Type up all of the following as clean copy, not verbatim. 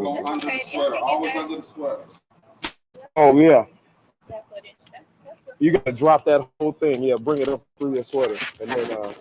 Go under the sweater. Always under the sweater. Oh yeah. You gotta drop that whole thing. Yeah, bring it up through your sweater, and then.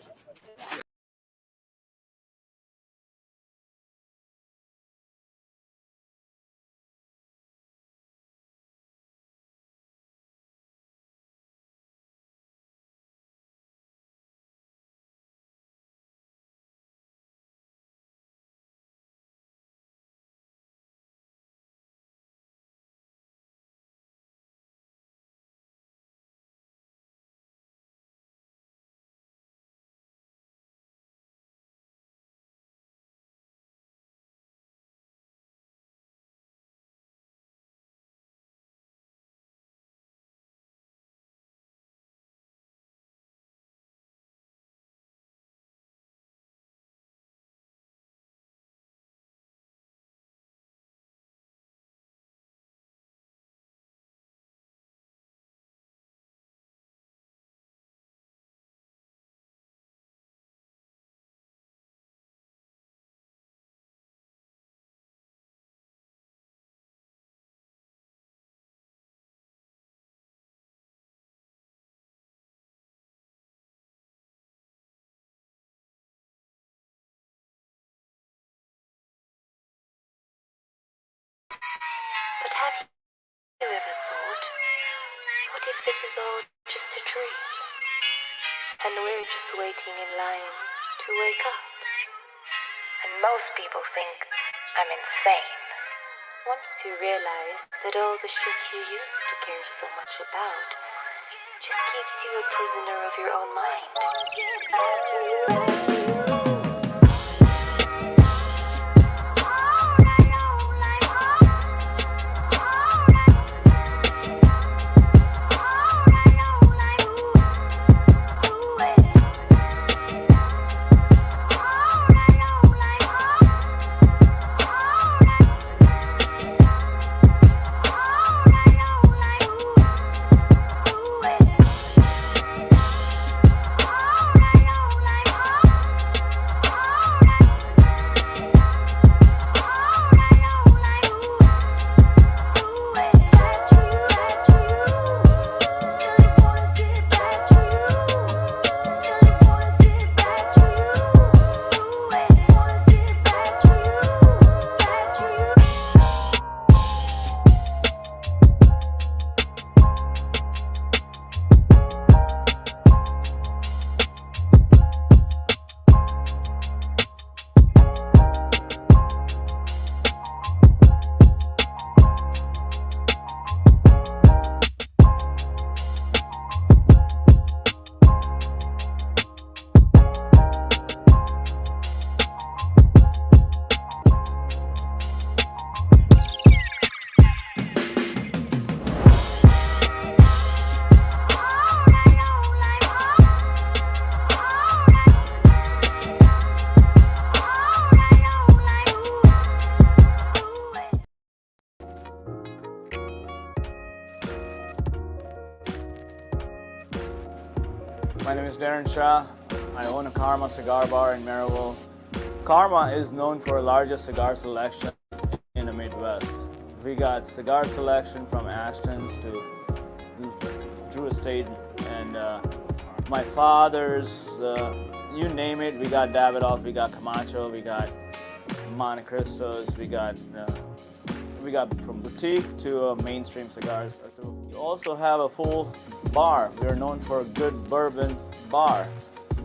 But have you ever thought, what if this is all just a dream? And we're just waiting in line to wake up? And most people think I'm insane. Once you realize that all the shit you used to care so much about just keeps you a prisoner of your own mind. My name is Darren Shah. I own a Karma Cigar Bar in Merrillville. Karma is known for the largest cigar selection in the Midwest. We got cigar selection from Ashton's to Drew Estate, and my father's, you name it, we got Davidoff, we got Camacho, we got Monte Cristos, we got from boutique to mainstream cigars. We also have a full bar. We are known for a good bourbon bar.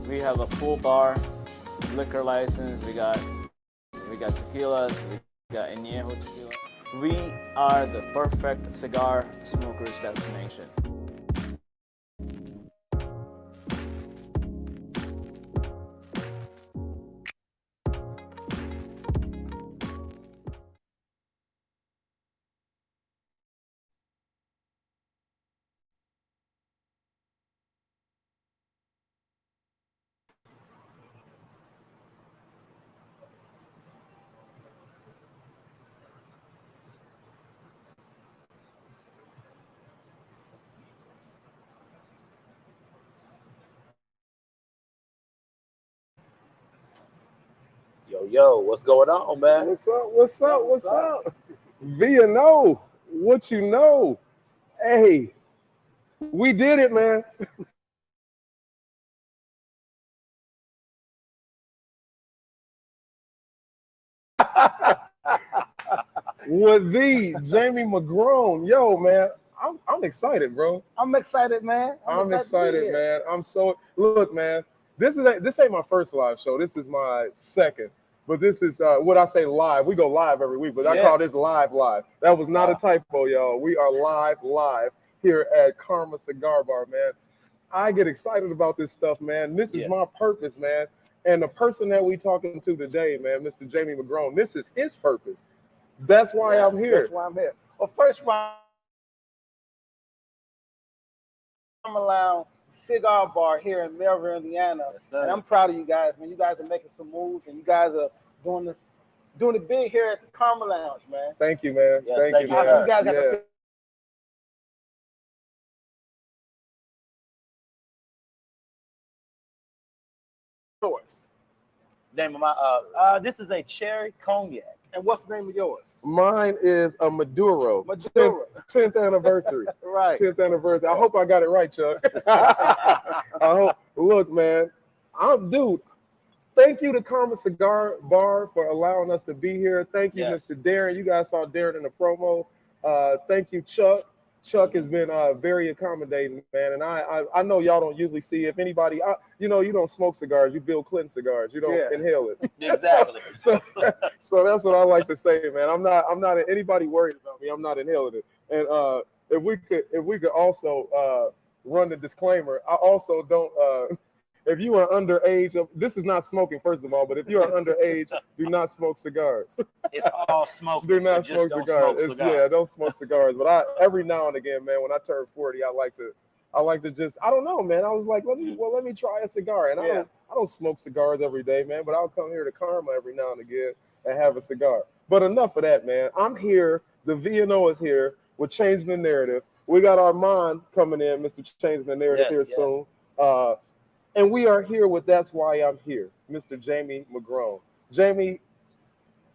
We have a full bar, liquor license. We got tequilas. We got añejo tequila. We are the perfect cigar smokers destination. Yo, what's going on, man? What's up? What's up? What's up? V&O, what you know? Hey, we did it, man. With the Jamie McGrone, yo, man, I'm excited, bro. I'm excited, man. I'm excited, man. I'm so look, man. This ain't my first live show. This is my second. But this is what I say live. We go live every week, but I call this live. That was not a typo, y'all. We are live here at Karma Cigar Bar, man. I get excited about this stuff, man. This is my purpose, man. And the person that we talking to today, man, Mr. Jamie McGrone, this is his purpose. That's why I'm here. That's why I'm here. Well, first round, Karma Cigar Bar here in Merrillville, Indiana. Yes, and I'm proud of you guys, man. You guys are making some moves, and you guys are doing it big here at the Karma Lounge, man. Thank you, man. Yes, thank you, you, man. You guys got the yours. Name of my this is a cherry cognac. And what's the name of yours? Mine is a Maduro. Maduro. 10th anniversary. Right. 10th anniversary. I hope I got it right, Chuck. I hope. Look, man, thank you to Karma Cigar Bar for allowing us to be here. Thank you, Mr. Darren. You guys saw Darren in the promo. Thank you, Chuck. Chuck has been very accommodating, man. And I know y'all don't usually see if anybody, you don't smoke cigars. You Bill Clinton cigars. You don't inhale it. Exactly. So that's what I like to say, man. I'm not anybody worried about me. I'm not inhaling it. And if we could also run the disclaimer, I also don't. If you are underage, this is not smoking, first of all, but if you are underage, do not smoke cigars. It's all smoke. Do not smoke cigars. Don't smoke cigars. But every now and again, man, when I turn 40, I like to just, I don't know, man. I was like, let me try a cigar. And I don't smoke cigars every day, man, but I'll come here to Karma every now and again and have a cigar. But enough of that, man. I'm here. The V&O is here. We're changing the narrative. We got Armand coming in, Mr. Changing the Narrative soon. And we are here with That's Why I'm Here, Mr. Jamie McGrone. Jamie,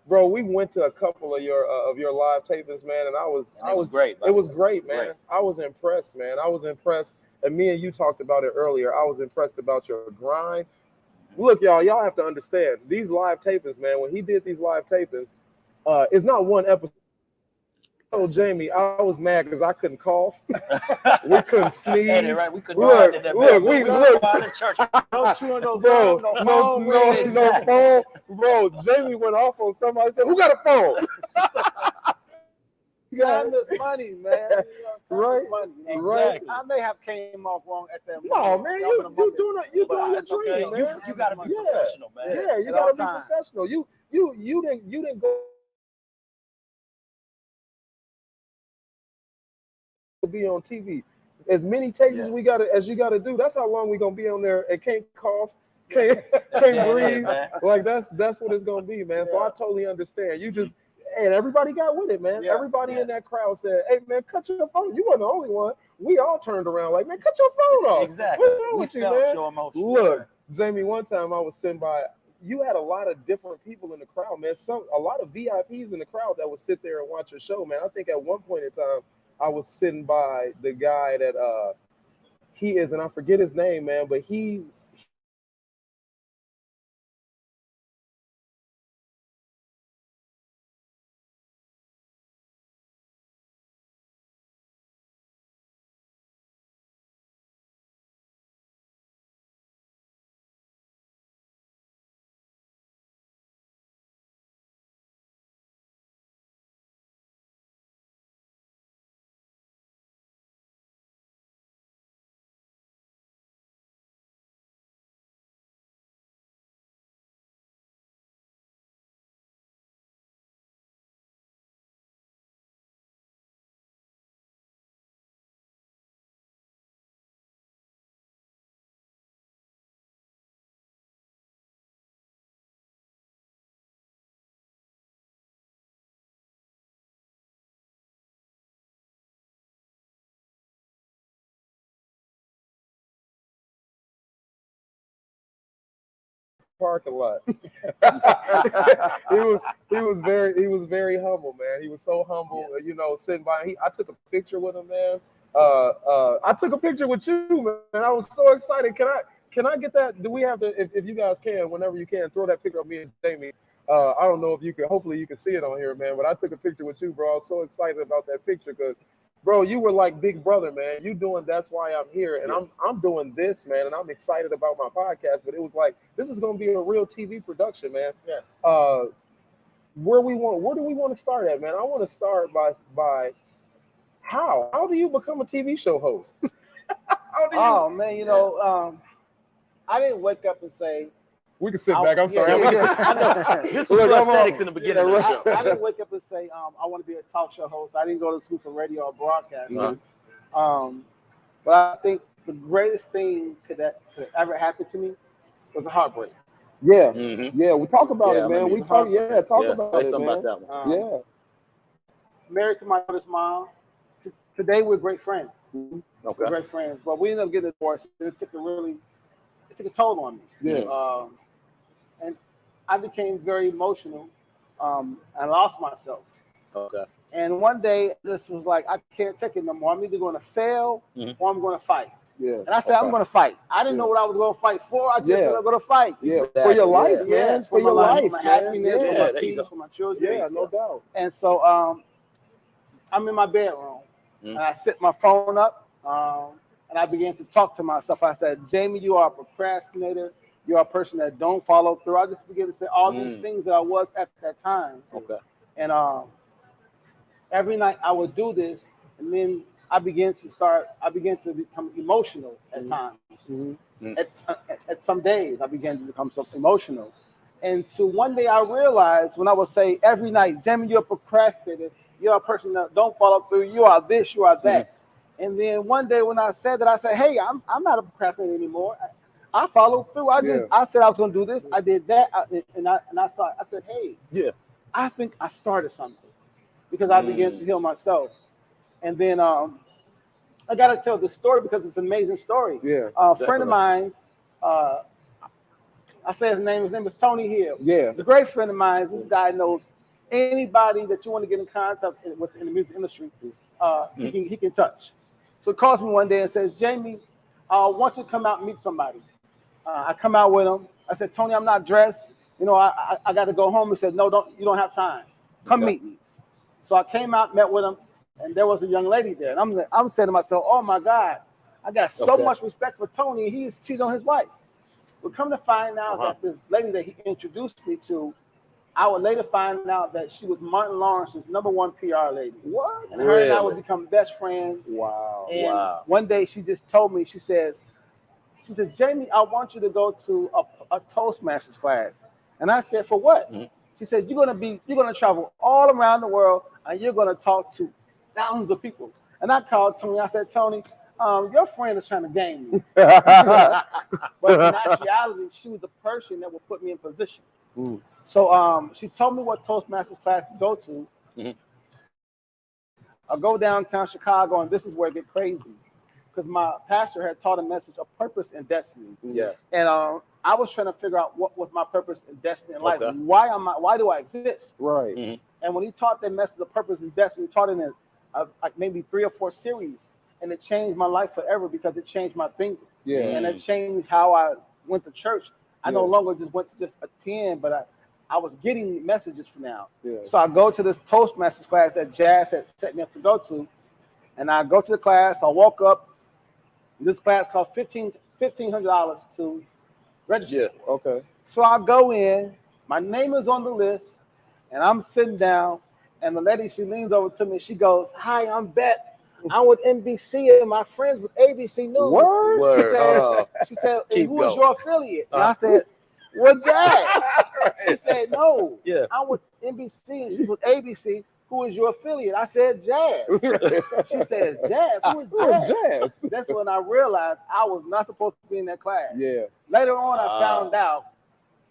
bro, we went to a couple of your live tapings, man, and it was great. It was great, man. Great. I was impressed, man. I was impressed, and me and you talked about it earlier. I was impressed about your grind. Look, y'all have to understand these live tapings, man. When he did these live tapings, it's not one episode. Oh, Jamie, I was mad because I couldn't cough. We couldn't sneeze. Right. We couldn't look. Church. No chewing, no phone. Bro, Jamie went off on somebody. Said, "Who got a phone?" Time is money, man. Right. Money, Right. I may have came off wrong at that moment. No, man, you doing your training, man. You got to be professional, man. Yeah, you got to be professional. You didn't go be on TV. As many takes as you got to do. That's how long we gonna be on there and can't cough, can't breathe. Like that's what it's gonna be, man. So I totally understand. You just and everybody got with it, man. Everybody in that crowd said, "Hey, man, cut your phone." You weren't the only one. We all turned around like, "Man, cut your phone off." Exactly. What's wrong with you, man? Your emotion. Look, Jamie. One time I was sitting by. You had a lot of different people in the crowd, man. A lot of VIPs in the crowd that would sit there and watch your show, man. I think at one point in time, I was sitting by the guy that he is, and I forget his name, man, but he parking lot. he was very humble, man. He was so humble, you know, sitting by. I took a picture with him, man. I took a picture with you, man. I was so excited. Can I get that? Do we have to? If you guys can, whenever you can, throw that picture of me and Jamie. I don't know if you can. Hopefully, you can see it on here, man. But I took a picture with you, bro. I was so excited about that picture because, bro, you were like big brother, man. You doing That's Why I'm Here, and I'm doing this, man, and I'm excited about my podcast. But it was like this is gonna be a real TV production, man. Yes. Where do we want to start at, man? I want to start by how do you become a TV show host? Oh man, you know, I didn't wake up and say. We can sit back. I'm sorry. I know. This was aesthetics in the beginning of the show. I didn't wake up and say, I want to be a talk show host. I didn't go to school for radio or broadcasting. But I think the greatest thing that could ever happen to me was a heartbreak. Yeah, yeah. We talk about it, man. We talk. Yeah, talk about it, man. About that one. Married to my daughter's mom. Today we're great friends. Okay. We're great friends, but we ended up getting divorced. It took a toll on me. Yeah. And I became very emotional. I lost myself. Okay. And one day, this was like, I can't take it no more. I'm either going to fail or I'm going to fight. Yeah. And I said, I'm going to fight. I didn't know what I was going to fight for. I just said I'm going to fight. Yeah. For your life, man. Yes, for your life, for my man. happiness, for my peace, for my children. Yeah, no doubt. And so I'm in my bedroom and I set my phone up and I began to talk to myself. I said, Jamie, you are a procrastinator. You're a person that don't follow through. I just began to say all these things that I was at that time. Okay. And every night I would do this, and then I began to become emotional at times. At some days, I began to become so emotional. And so one day I realized when I would say every night, Jamie, you're a procrastinator. You're a person that don't follow through. You are this, you are that. And then one day when I said that, I said, hey, I'm not a procrastinator anymore. I followed through. I said I was going to do this. I did that. I said, hey, I think I started something because I began to heal myself. And then I got to tell the story because it's an amazing story. Yeah. A friend of mine, I say his name is Tony Hill. Yeah. He's a great friend of mine. This guy knows anybody that you want to get in contact with in the music industry, he can touch. So he calls me one day and says, Jamie, I want you to come out and meet somebody. I come out with him. I said, Tony, I'm not dressed. You know, I got to go home. He said, no, you don't have time. Come meet me. So I came out, met with him, and there was a young lady there. And I'm saying to myself, oh my God, I got so much respect for Tony. He's cheating on his wife. But come to find out that this lady that he introduced me to, I would later find out that she was Martin Lawrence's #1 PR lady. What? And her and I would become best friends. Wow. And one day she just told me, she said, Jamie, I want you to go to a Toastmasters class. And I said, for what? She said, you're gonna travel all around the world and you're gonna talk to thousands of people. And I called Tony. I said, Tony, your friend is trying to game me. But in actuality, she was the person that would put me in position. So she told me what Toastmasters class to go to. I go downtown Chicago, and this is where it gets crazy. Because my pastor had taught a message of purpose and destiny. Yes. And I was trying to figure out what was my purpose and destiny in life. Why do I exist? Right. And when he taught that message of purpose and destiny, he taught it in like maybe 3 or 4 series. And it changed my life forever because it changed my thinking. Yeah. And it changed how I went to church. I no longer just went to just attend, but I was getting messages from now. Yeah. So I go to this Toastmasters class that Jazz had set me up to go to. And I go to the class. I walk up. This class cost $1,500 to register. Yeah. Okay. So I go in. My name is on the list. And I'm sitting down. And the lady, she leans over to me. She goes, hi, I'm Beth. I'm with NBC and my friends with ABC News. Word? She said, and Keep who is going. your affiliate? And I said, well, Jazz. She said, no. Yeah. I'm with NBC and she's with ABC. Who is your affiliate? I said, Jazz. She says, Jazz? Who is Jazz? Jazz. That's when I realized I was not supposed to be in that class. Yeah. Later on, I found out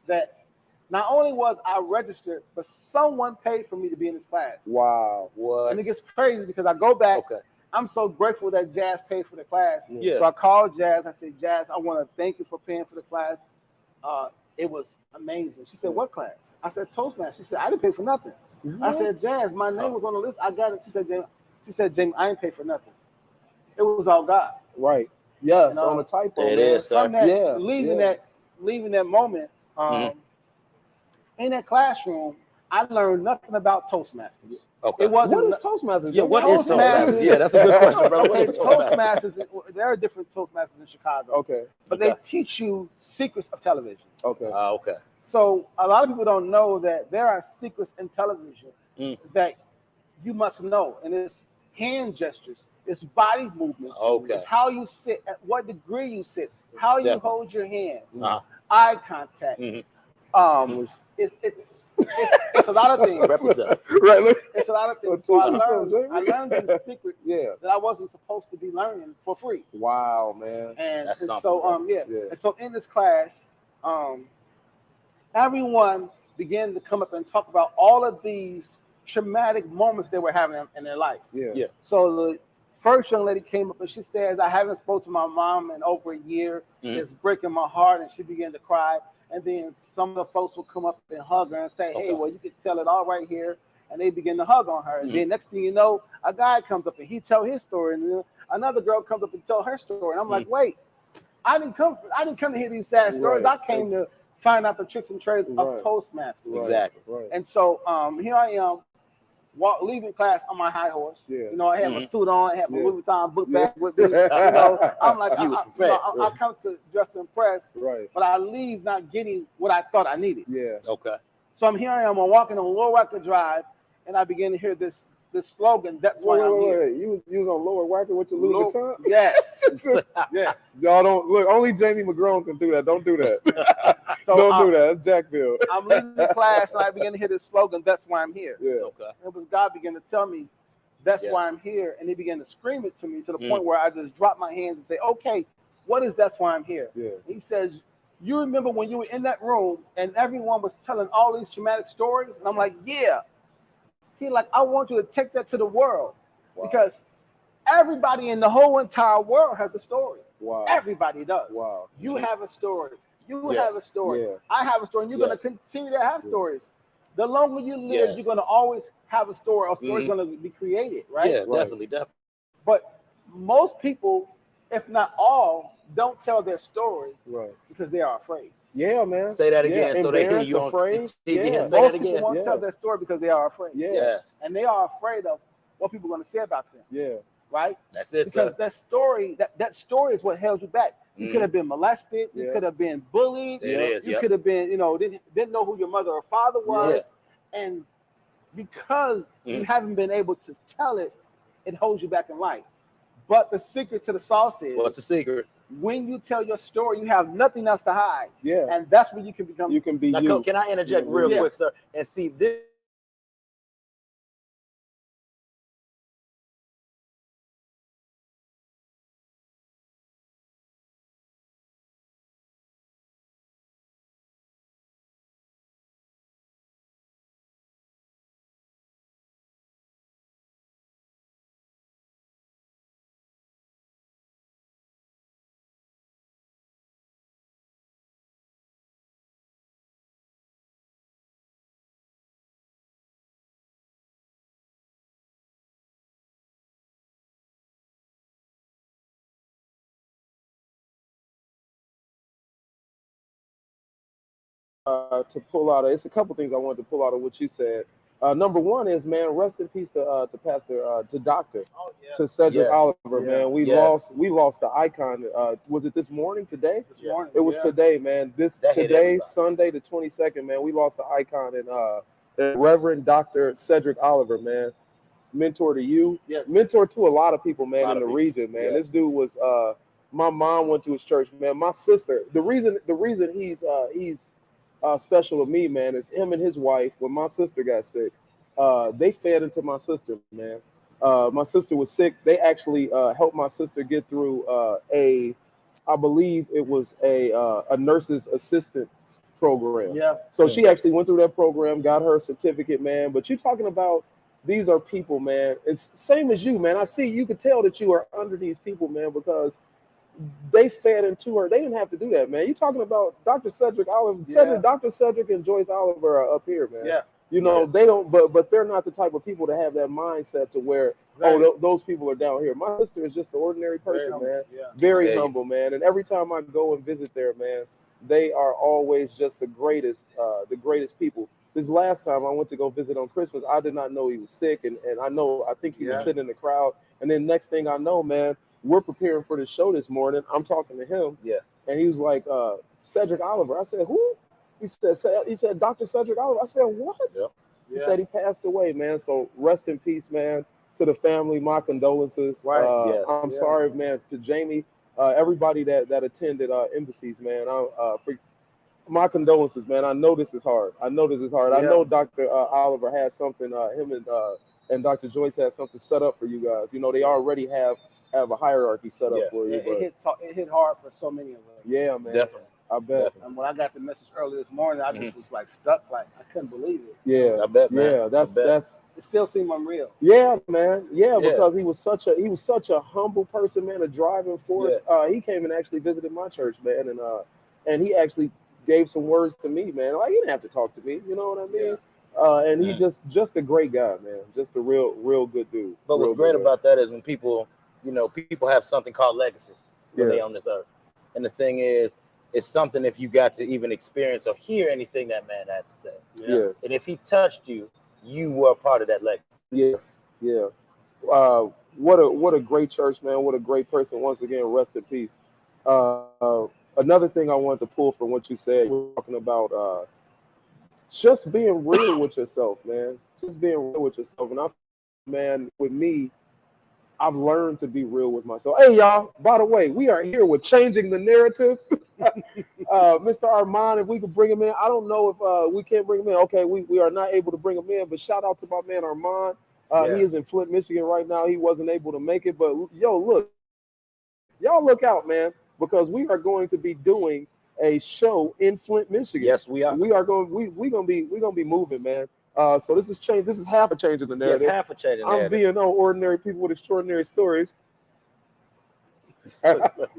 that not only was I registered, but someone paid for me to be in this class. Wow. What? And it gets crazy because I go back. Okay. I'm so grateful that Jazz paid for the class. Yeah. So I called Jazz. I said, Jazz, I want to thank you for paying for the class. It was amazing. She said, "What class?" I said, "Toastmasters." She said, "I didn't pay for nothing." I said, "Jazz, my name was on the list. I got it." She said, "Jamie, I didn't pay for nothing. It was all God." Right. Yes, You know, on a typo. It man. is, sir. From that, Yeah, leaving that moment, in that classroom, I learned nothing about Toastmasters. Okay. It wasn't. What is Toastmasters? Yeah, what is Toastmasters? Toastmasters? Yeah, that's a good question, brother. What Okay, is Toastmasters? Toastmasters. There are different Toastmasters in Chicago. Okay. But they teach you secrets of television. Okay. Okay. So a lot of people don't know that there are secrets in television that you must know, and it's hand gestures, it's body movements, it's how you sit, at what degree you sit, how you hold your hands, eye contact. It's a lot of things. Right. It's a lot of things. So I learned these secrets that I wasn't supposed to be learning for free. Wow, man. And so And so in this class, everyone began to come up and talk about all of these traumatic moments they were having in their life. Yeah. So the first young lady came up and she says, "I haven't spoken to my mom in over a year. It's breaking my heart," and she began to cry. And then some of the folks will come up and hug her and say, "Hey, well, you can tell it all right here." And they begin to hug on her. And then next thing you know, a guy comes up and he tell his story, and then another girl comes up and tell her story. And I'm like, wait, I didn't come to hear these sad stories. I came to find out the tricks and trades of Toastmasters. Exactly. Right. And so here I am, leaving class on my high horse. Yeah. You know, I had my suit on, I had my Louis Vuitton book bag with this. You know, I'm like, I come to just to impress, but I leave not getting what I thought I needed. Yeah. Okay. So I'm walking on Lower Wacker Drive, and I begin to hear this slogan. That's why I'm here. You was on Lower Wacker with your Louis Vuitton? Yes. Yes. Y'all don't look. Only Jamie McGrone can do that. Don't do that. So don't do that. It's Jackville. I'm leaving the class, and I begin to hear this slogan. That's why I'm here. Yeah. Okay. It was God began to tell me, "That's why I'm here," and He began to scream it to me to the point where I just dropped my hands and say, "Okay, what is that's why I'm here?" Yeah. He says, "You remember when you were in that room and everyone was telling all these traumatic stories?" And I'm like, "Yeah." He like, "I want you to take that to the world because everybody in the whole entire world has a story. Wow. Everybody does. Wow. You have a story. You have a story. Yeah. I have a story. And you're going to continue to have stories. The longer you live, you're going to always have a story. A story's going to be created, right? Yeah, definitely. But most people, if not all, don't tell their story because they are afraid. Yeah, man. Say that again so they hear you on afraid. TV. Yeah. Say that again. People won't tell their story because they are afraid. Yeah. Yes. And they are afraid of what people are going to say about them. Yeah. Right? That's it, because sir. that story is what held you back. You could have been molested. You could have been bullied. You could have been, didn't know who your mother or father was. And because you haven't been able to tell it, it holds you back in life. But the secret to the sauce is, what's the secret? When you tell your story, you have nothing else to hide. Yeah. And that's when you can become. You can be now, you. Can I interject real quick, sir? And see this. To pull out, it's a couple things I wanted to pull out of what you said. Number one is, man, rest in peace to Pastor, to Doctor, to Cedric Oliver, man. We lost the icon. Was it this morning? Today? This morning. It was today, man. Today, Sunday the 22nd, man. We lost the icon and Reverend Dr. Cedric Oliver, man. Mentor to you, mentor to a lot of people, man, in the region, man. This dude was. My mom went to his church, man. My sister. The reason he's special to me, man, is him and his wife. When my sister got sick, they fed into my sister, man. My sister was sick. They actually helped my sister get through I believe it was a nurse's assistant program. Yeah. So she actually went through that program, got her certificate, man. But you're talking about, these are people, man. It's same as you, man. I see, you could tell that you are under these people, man, because they fed into her. They didn't have to do that, man. You talking about Dr. Cedric Oliver? Dr. Cedric and Joyce Oliver are up here, man. Yeah. You know, they don't, but they're not the type of people to have that mindset to where, those people are down here. My sister is just an ordinary person, man. Very humble, man. And every time I go and visit there, man, they are always just the greatest people. This last time I went to go visit on Christmas, I did not know he was sick, and I think he was sitting in the crowd. And then next thing I know, man, we're preparing for the show this morning. I'm talking to him, and he was like, Cedric Oliver. I said, who? He said, Dr. Cedric Oliver. I said, what? He said he passed away, man. So rest in peace, man. To the family, my condolences. I'm sorry, man. To Jamie, everybody that attended embassies, man. For my condolences, man. I know this is hard. I know Dr. Oliver has something. Him and Dr. Joyce has something set up for you guys. You know, they already have a hierarchy set up for you. It hit hard for so many of us. Yeah, man. Definitely. I bet. And when I got the message early this morning, I just was like stuck, like I couldn't believe it. Yeah, I bet, man. Yeah, that's. It still seemed unreal. Yeah, man. Yeah, because he was such a humble person, man. A driving force. He came and actually visited my church, man, and he actually gave some words to me, man. Like he didn't have to talk to me, you know what I mean? And he just a great guy, man. Just a real good dude. But what's great about that is when people have something called legacy when they on this earth, and the thing is. It's something if you got to even experience or hear anything that man had to say. And if he touched you, you were a part of that legacy. What a great church, man. What a great person. Once again, rest in peace. Another thing I wanted to pull from what you said, we're talking about just being real with yourself, man. Just being real with yourself. And with me, I've learned to be real with myself. Hey, y'all, by the way, we are here with Changing the Narrative. Mr. Armand, if we could bring him in. I don't know if we can't bring him in. Okay, we are not able to bring him in, but shout out to my man Armand. He is in Flint, Michigan right now. He wasn't able to make it, but look, y'all look out, man, because we are going to be doing a show in Flint, Michigan. Yes, we are. We're gonna be moving, man. So this is half a change in the narrative. Yes, half a change in the narrative. I'm VNO, ordinary people with extraordinary stories.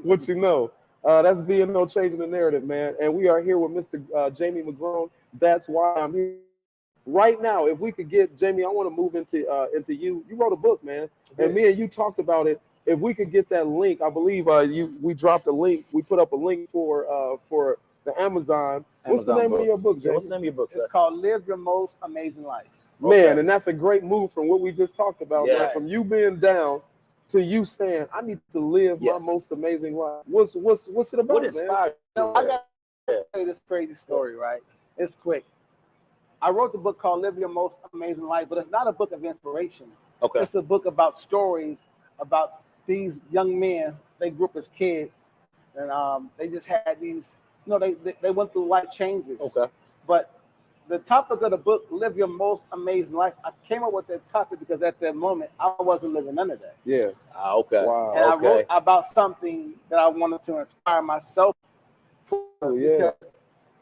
What you know. That's VNO changing the narrative, man. And we are here with Mr. Jamie McGrone. That's why I'm here. Right now, if we could get Jamie, I want to move into you. You wrote a book, man. And me and you talked about it. If we could get that link, I believe we dropped a link. We put up a link for the Amazon. What's the name of your book, Jamie? What's the name of your book, sir? It's called Live Your Most Amazing Life. Man, and that's a great move from what we just talked about, man. Yes. From you being down to you saying, I need to live my most amazing life. What's it about, What inspired you? I got to tell you this crazy story, right? It's quick. I wrote the book called Live Your Most Amazing Life, but it's not a book of inspiration. Okay. It's a book about stories about these young men. They grew up as kids, and they just had these, they went through life changes. Okay. But the topic of the book, Live Your Most Amazing Life, I came up with that topic because at that moment, I wasn't living none of that. Yeah. Okay. Wow. And I wrote about something that I wanted to inspire myself. Oh, yeah.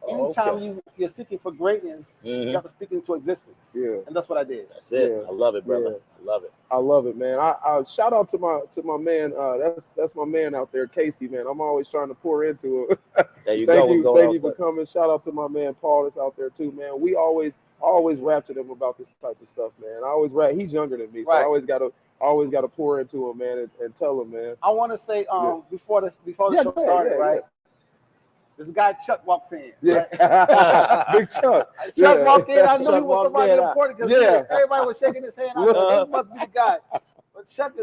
Anytime you're seeking for greatness, you have to speak into existence. Yeah. And that's what I did. That's it. Yeah. I love it, brother. Yeah. I love it. I love it, man. I shout out to my man. That's my man out there, Casey, man. I'm always trying to pour into it. There you go. Thank you for coming. Shout out to my man Paul that's out there too, man. We always rapture him about this type of stuff, man. I always he's younger than me, so I always gotta pour into him, man, and tell him, man. I want to say before the show started, right? This guy Chuck walks in. Yeah, right? Big Chuck. Chuck walked in. I knew Chuck he was somebody important because everybody was shaking his hand. I said, "He must be the guy." But Chuck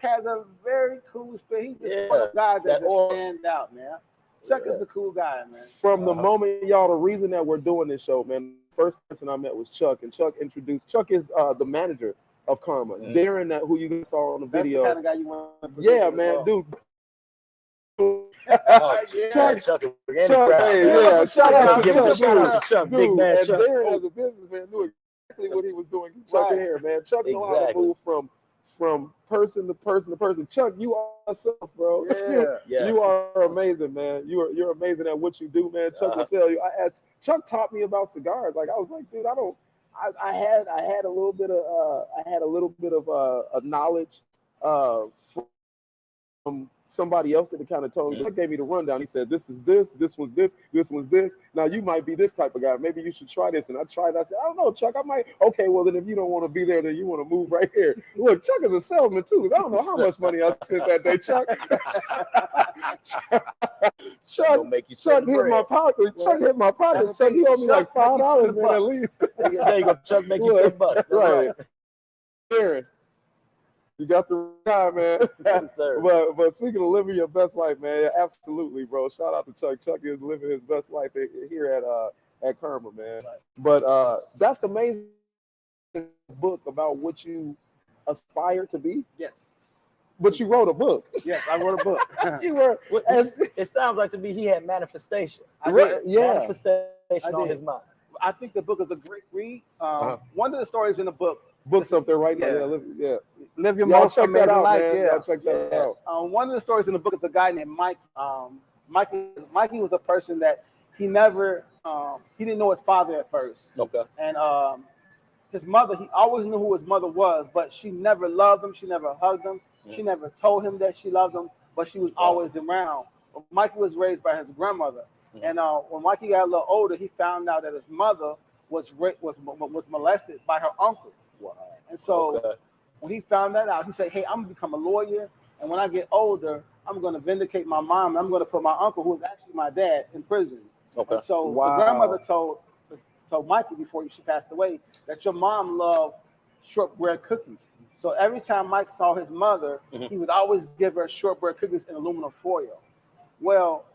has a very cool spirit. He's just one of the guys that stand out, man. Chuck is a cool guy, man. From the moment, y'all, the reason that we're doing this show, man, the first person I met was Chuck, and Chuck is the manager of Karma. Darren, who you saw on the video. That's the kind of guy you want to yeah, man, dude. Chuck, shout out to Chuck, big man Chuck. Darren, as a businessman, knew exactly what he was doing. Chuck in here, man. Chuck know how to move from person to person to person. Chuck, you are yourself, bro. Yeah. You are amazing, man. You're amazing at what you do, man. Chuck will tell you. Chuck taught me about cigars. Like I was like, dude, I had a little bit of a knowledge somebody else that kind of told me, gave me the rundown. He said, this is this was this was this. Now you might be this type of guy. Maybe you should try this. And I tried. I said, I don't know, Chuck. I might. Okay, well then if you don't want to be there, then you want to move right here. Look, Chuck is a salesman too. Because I don't know how much money I spent that day, Chuck. Chuck hit my pocket. Chuck hit my pocket. Chuck, he owed me like $5, man, at least. There you go. Chuck, make you $10. Right. Aaron. You got the guy, man. Yes, sir. But speaking of living your best life, man, absolutely, bro. Shout out to Chuck. Chuck is living his best life here at Karma, man. But that's amazing book about what you aspire to be. Yes. But you wrote a book. Yes, I wrote a book. It sounds like to me he had manifestation. Manifestation on his mind. I think the book is a great read. One of the stories in the book. Book's up there right now. Live your Y'all most check that amazing out, life. man. Yeah. Y'all check that out. One of the stories in the book is a guy named Mike. Mikey was a person that he never, he didn't know his father at first. Okay. And his mother, he always knew who his mother was, but she never loved him. She never hugged him. She never told him that she loved him, but she was always around. Mikey was raised by his grandmother. And when Mikey got a little older, he found out that his mother was molested by her uncle. Wow. And so when he found that out, he said, hey, I'm going to become a lawyer. And when I get older, I'm going to vindicate my mom. I'm going to put my uncle, who was actually my dad, in prison. Okay. And so the grandmother told Mikey before she passed away that your mom loved shortbread cookies. So every time Mike saw his mother, he would always give her shortbread cookies in aluminum foil. Well,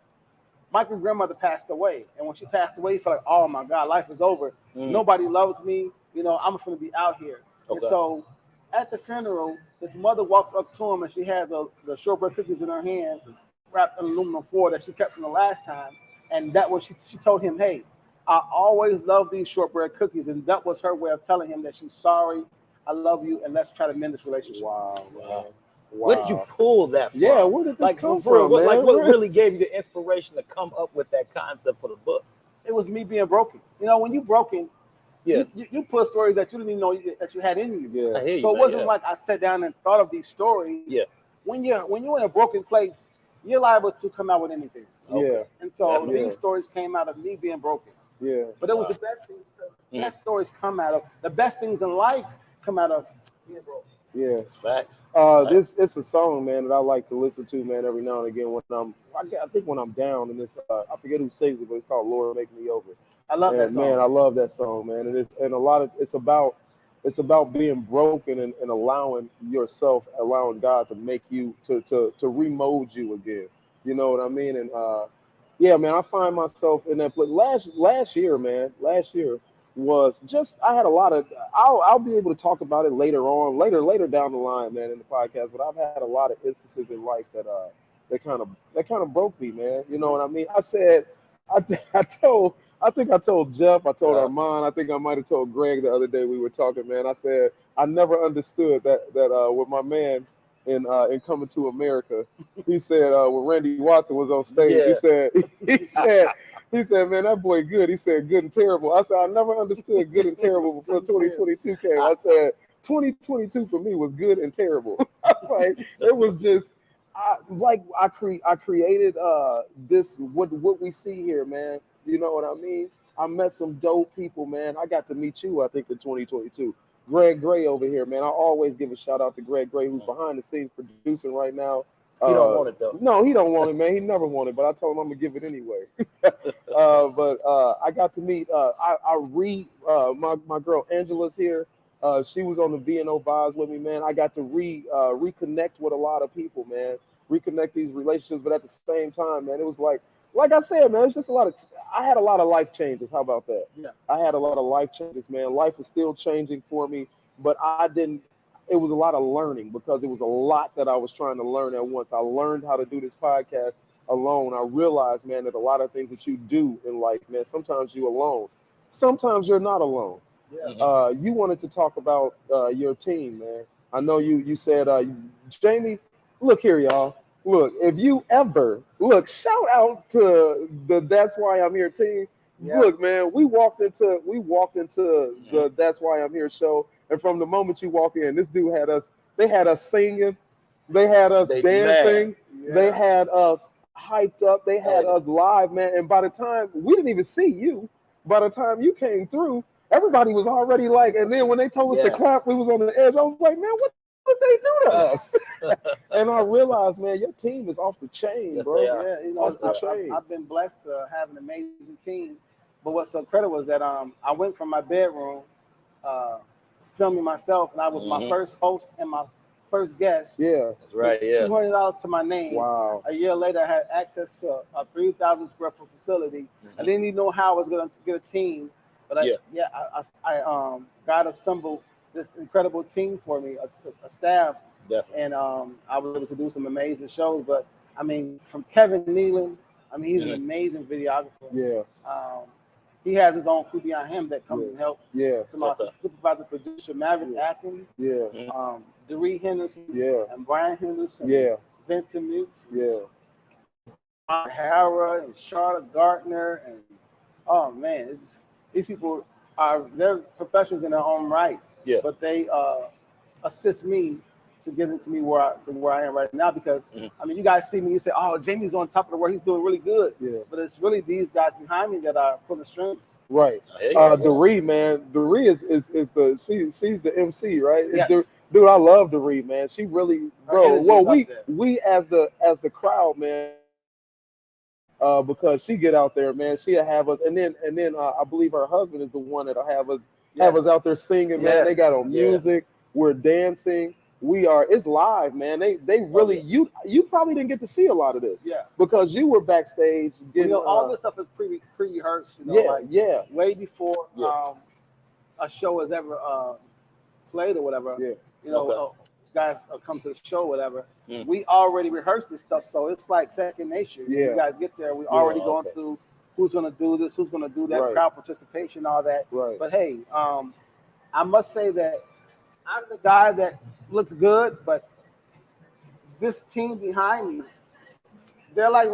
Mike's grandmother passed away. And when she passed away, he felt like, oh my God, life is over. Nobody loves me. You know, I'm going to be out here. Okay. And so at the funeral, his mother walks up to him and she had the shortbread cookies in her hand, wrapped in aluminum foil that she kept from the last time. And that was, she told him, hey, I always love these shortbread cookies. And that was her way of telling him that she's sorry, I love you, and let's try to mend this relationship. Wow. Where did you pull that from? Yeah, where did this come from, man? What really gave you the inspiration to come up with that concept for the book? It was me being broken. You know, when you're broken, you put stories that you didn't even know that you had in you. Yeah. I hear you, so it wasn't like I sat down and thought of these stories. Yeah. When you're in a broken place, you're liable to come out with anything. Okay. Yeah. And so these stories came out of me being broken. Yeah. But it was the best things. The best stories come out of the best things in life come out of being broken. Yeah, it's facts. It's a song, man, that I like to listen to, man, every now and again when I think when I'm down, and it's I forget who sings it, but it's called "Lord Make Me Over." I love that song. Man, I love that song, man. And a lot of it's about being broken and allowing God to make you to remold you again. You know what I mean? And yeah, man, I find myself in that place. Last year was just, I had a lot of, I'll be able to talk about it later down the line, man, in the podcast, but I've had a lot of instances in life that kind of broke me, man. You know what I mean? I said, I think I told Jeff, I told Armand, I think I might have told Greg the other day we were talking, man. I said, I never understood that with my man in Coming to America, he said when Randy Watson was on stage, he said, man, that boy good. He said good and terrible. I said, I never understood good and terrible before 2022 came. I said 2022 for me was good and terrible. I was like, it was just I created this what we see here, man. You know what I mean? I met some dope people, man. I got to meet you, I think, in 2022. Greg Gray over here, man. I always give a shout out to Greg Gray, who's behind the scenes producing right now. He don't want it though. No, he don't want it, man. He never wanted, but I told him I'm gonna give it anyway. But I got to meet. My girl Angela's here. She was on the V&O vibes with me, man. I got to reconnect with a lot of people, man. Reconnect these relationships, but at the same time, man, it was like I said, man, it's just I had a lot of life changes. How about that? Yeah. I had a lot of life changes, man. Life is still changing for me, but it was a lot of learning because it was a lot that I was trying to learn at once. I learned how to do this podcast alone. I realized, man, that a lot of things that you do in life, man, sometimes you're alone. Sometimes you're not alone. Yeah. You wanted to talk about your team, man. I know you said, Jamie, look here, y'all. Look, if you ever shout out to the That's Why I'm Here team. Yeah. Look, man, we walked into the That's Why I'm Here show, and from the moment you walk in, this dude had us singing. They had us They dancing. Yeah. They had us hyped up. They had us live, man. And by the time we didn't even see you, by the time you came through, everybody was already like. And then when they told us to clap, we was on the edge. I was like, man, what did they do to us? And I realized, man, your team is off the chain, Yes, bro. they are. Yeah, you know, I've been blessed to have an amazing team. But what's so incredible is that I went from my bedroom filming myself, and I was my first host and my first guest. Yeah, that's right. Yeah, $200 to my name. Wow. A year later, I had access to a 3,000 square foot facility. I didn't even know how I was going to get a team, but I God assembled this incredible team for me, a staff. definitely. And I was able to do some amazing shows. But I mean, from Kevin Nealon, I mean, he's an amazing videographer. Yeah. He has his own crew behind him that comes and helps. Yeah. To my supervisor, producer, Maverick Atkins. Yeah. DeRee Henderson. Yeah. And Brian Henderson. Yeah. Vincent Mukes. Yeah. Hara and Charlotte Gardner. And oh man, it's just, these people they're professionals in their own right. Yeah. But they assist me to get into me where I am right now, because I mean, you guys see me, you say, oh, Jamie's on top of the world, he's doing really good. Yeah. But it's really these guys behind me that are pulling the strings. Right. DeRee, man. DeRee is she's the MC, right? Yes. Dude, I love DeRee, man. She really, bro. Well, we as the crowd, man. Because she get out there, man. She'll have us, and then I believe her husband is the one that'll have us out there singing, man. They got on music, we're dancing. It's live, man. They really you probably didn't get to see a lot of this. Yeah. Because you were backstage getting all this stuff is pre-rehearsed, way before a show is ever played or whatever. Yeah. Guys come to the show or whatever. We already rehearsed this stuff, so it's like second nature. Yeah. You guys get there, we already going through who's gonna do this, who's gonna do that, crowd participation, all that. Right. But hey, I must say that I'm the guy that looks good, but this team behind me, they're like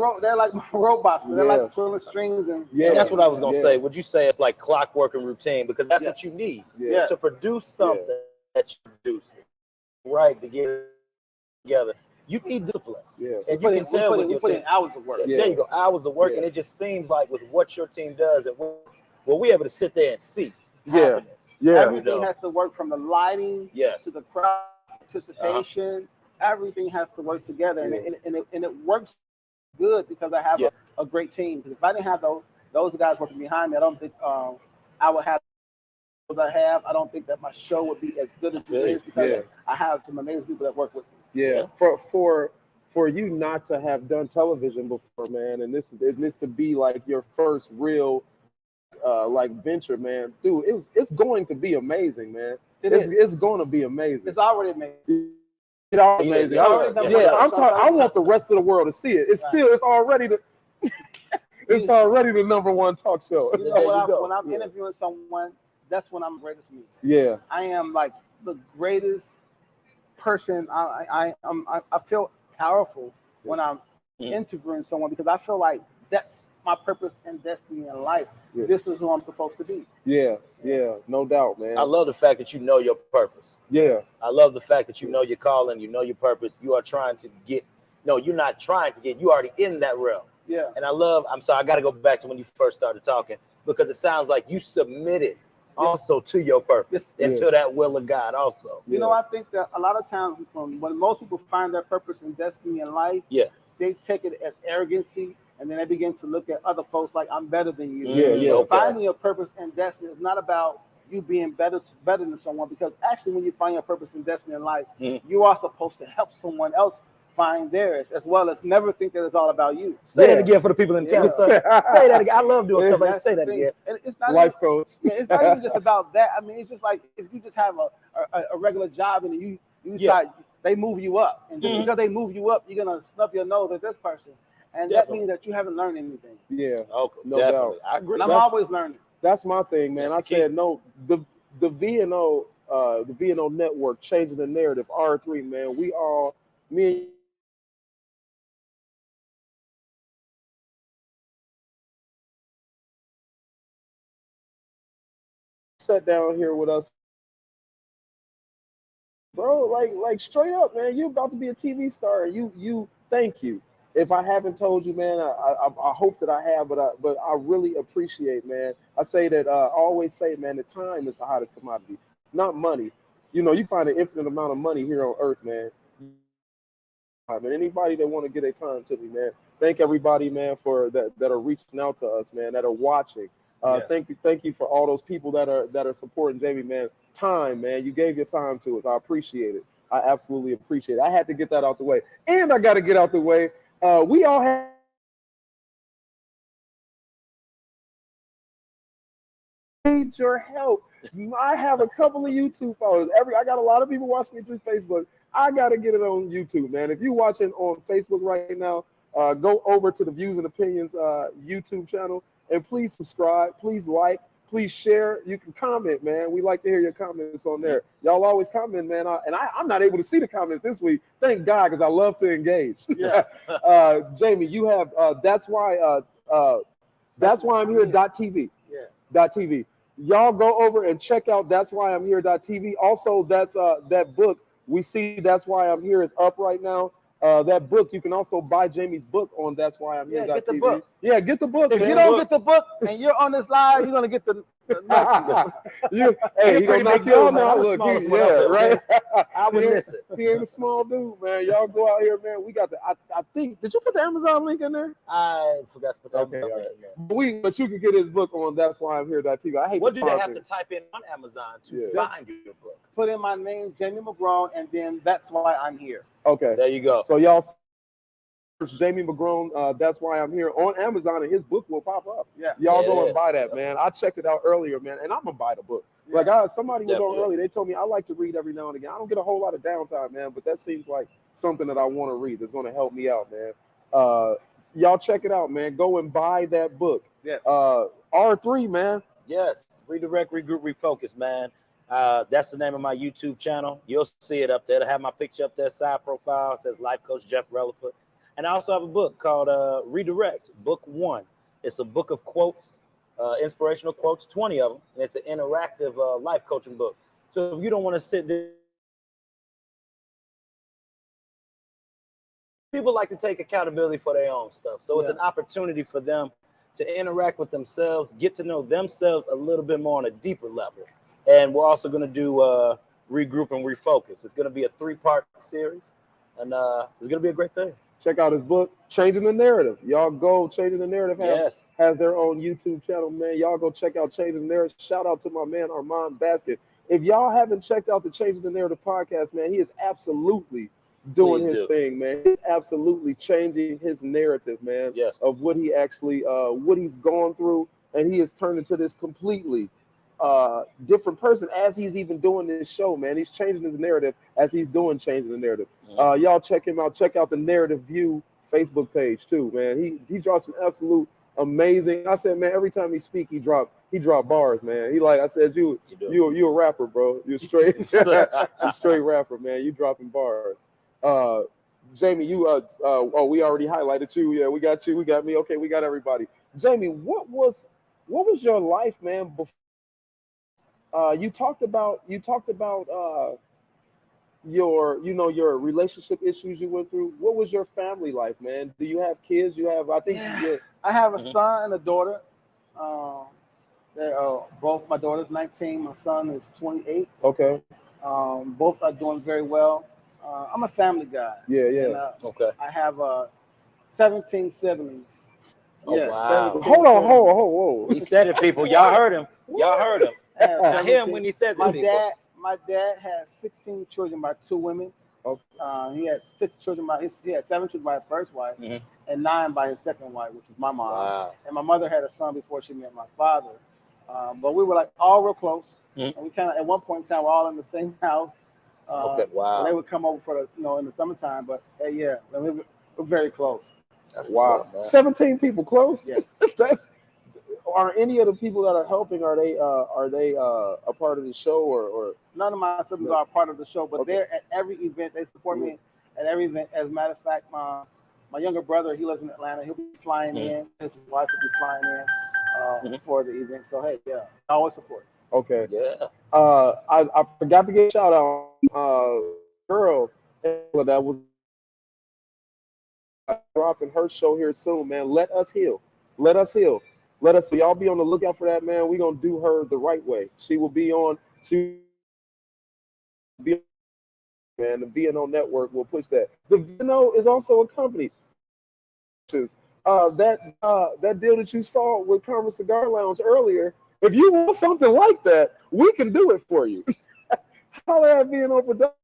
robots, but they're like pulling strings and that's what I was gonna say. Would you say it's like clockwork and routine, because that's what you need to produce something that you produce, right? To get it together, you need discipline. Yeah, and you can tell when you put in hours of work. There you go, hours of work, and it just seems like with what your team does, that we're able to sit there and see. Yeah. Everything has to work, from the lighting to the crowd participation. Everything has to work together, and it works good because I have a great team. Because if I didn't have those guys working behind me, I don't think I would have what I have. I don't think that my show would be as good as it is, because I have some amazing people that work with me. Yeah. For you not to have done television before, man, and this to be like your first real like venture, man, dude, it's going to be amazing, man. It's going to be amazing. It's already amazing. It's already amazing. I want the rest of the world to see it. It's already the it's already the #1 talk show. You know, when I'm interviewing someone, that's when I'm greatest me. Yeah. I am like the greatest person. I feel powerful when I'm interviewing someone, because I feel like that's my purpose and destiny in life. Yeah. This is who I'm supposed to be. Yeah, no doubt, man. I love the fact that you know your purpose. Yeah. I love the fact that you know your calling, you know your purpose. You are trying to get, you're not trying to get, you already in that realm. Yeah. And I'm sorry, I got to go back to when you first started talking, because it sounds like you submitted also to your purpose and to that will of God also. You know, I think that a lot of times when most people find their purpose and destiny in life, they take it as arrogancy, and then they begin to look at other folks like, I'm better than you. Finding your purpose and destiny is not about you being better than someone, because actually when you find your purpose and destiny in life, you are supposed to help someone else find theirs, as well as never think that it's all about you. Say that again for the people in the camera. Say that again. I love doing stuff like that. Say that again. And it's not life coach. It's not even just about that. I mean, it's just like if you just have a regular job and you decide they move you up, and just because they move you up, you're gonna snub your nose at this person, and that means that you haven't learned anything. Yeah, no doubt. I agree. And I'm always learning. That's my thing, man. I said no. The VNO the VNO network, changing the narrative. R3, man. Me and sat down here with us bro. Like straight up, man. You about to be a TV star. You thank you. If I haven't told you, man, I hope that I have, but I really appreciate, man. I say that I always say, man, that time is the hottest commodity, not money. You know, you find an infinite amount of money here on earth, man. And anybody that want to get a time to me, man. Thank everybody, man, for that are reaching out to us, man, that are watching. Yes. Thank you for all those people that are supporting Jamie, man. Time, man. You gave your time to us. I appreciate it. I absolutely appreciate it. I had to get that out the way. And I got to get out the way. We all have need your help. I have a couple of YouTube followers. I got a lot of people watching me through Facebook. I got to get it on YouTube, man. If you're watching on Facebook right now, go over to the Views and Opinions YouTube channel and please subscribe, please like, please share. You can comment, man. We like to hear your comments on there. Y'all always comment, man. I'm not able to see the comments this week. Thank God, because I love to engage. Yeah. Jamie, you have that's why I'm here .tv. Yeah. .tv. Y'all go over and check out That's Why I'm Here .tv. Also, that's that book we see That's Why I'm Here is up right now. That book, you can also buy Jamie's book on That's Why I'm Here. Yeah, get the book. Yeah, get the book. If man. you don't get the book and you're on this live, you're gonna get the hey, he gonna knock you out now. Look, right. I would miss it. He ain't a small dude, man. Y'all go out here, man. We got the. I think. Did you put the Amazon link in there? I forgot to put that. Okay, all right. But you can get his book on That's Why I'm Here .tv. I hate. What do they have to type in on Amazon to find your book? Put in my name, Jamie McGrone, and then That's Why I'm Here. Okay, there you go. So y'all search Jamie McGrone. That's Why I'm Here on Amazon, and his book will pop up. Yeah, y'all go and buy that, man. I checked it out earlier, man, and I'm gonna buy the book. Yeah. Like somebody was on earlier. They told me I like to read every now and again. I don't get a whole lot of downtime, man, but that seems like something that I want to read. That's gonna help me out, man. Y'all check it out, man. Go and buy that book. Yeah. R3, man. Yes. Redirect, regroup, refocus, man. That's the name of my YouTube channel. You'll see it up there. It'll have my picture up there, side profile. It says Life Coach Jeff Relaford. And I also have a book called Redirect, Book 1. It's a book of quotes, inspirational quotes, 20 of them. And it's an interactive life coaching book. So if you don't want to sit there, people like to take accountability for their own stuff. So it's an opportunity for them to interact with themselves, get to know themselves a little bit more on a deeper level. And we're also going to do regroup and refocus. It's going to be a 3-part series, and it's going to be a great thing. Check out his book, Changing the Narrative. Y'all go, Changing the Narrative has their own YouTube channel, man. Y'all go check out Changing the Narrative. Shout out to my man, Armand Basket. If y'all haven't checked out the Changing the Narrative podcast, man, he is absolutely doing his thing, man. He's absolutely changing his narrative, man, of what he actually, what he's gone through, and he has turned into this completely different person as he's even doing this show, man. He's changing his narrative as he's doing Changing the Narrative. Y'all check him out. Check out the Narrative View Facebook page too, man. He drops some absolute amazing. I said, man, every time he speak, he drop bars, man. He like I said, you a rapper, bro. You're straight, you're straight rapper, man. You dropping bars. Jamie, you we already highlighted you. Yeah, we got you. We got me. Okay, we got everybody. Jamie, what was your life, man? Before you talked about your relationship issues you went through. What was your family life, man? Do you have kids? You have, I think, I have a son and a daughter. Both my daughter's 19, my son is 28. Okay. Both are doing very well. I'm a family guy. Yeah. And, okay. I have 17 siblings. Oh, yes, wow. Hold on. He said it, people. Y'all heard him. I hear him when he said it. My dad had 16 children by 2 women. Okay. He had 7 children by his first wife, and 9 by his second wife, which was my mom. Wow. And my mother had a son before she met my father. But we were like all real close. And we kind of at one point in time we're all in the same house. Wow. They would come over for in the summertime, but we're very close. That's wow. 17 people close. Yes. Are any of the people that are helping? Are they a part of the show or? None of my siblings are a part of the show, but they're at every event. They support me at every event. As a matter of fact, my younger brother, he lives in Atlanta. He'll be flying in. His wife will be flying in for the event. So hey, I always support. Okay. Yeah. I forgot to give a shout out. Girl that was dropping her show here soon, man. Let us heal. Let us heal. Let us. So y'all be on the lookout for that, man. We gonna do her the right way. She will be on. She will be. Man, the VNO network will push that. The VNO is also a company. That deal that you saw with Karma Cigar Lounge earlier. If you want something like that, we can do it for you. Holler at VNO Productions.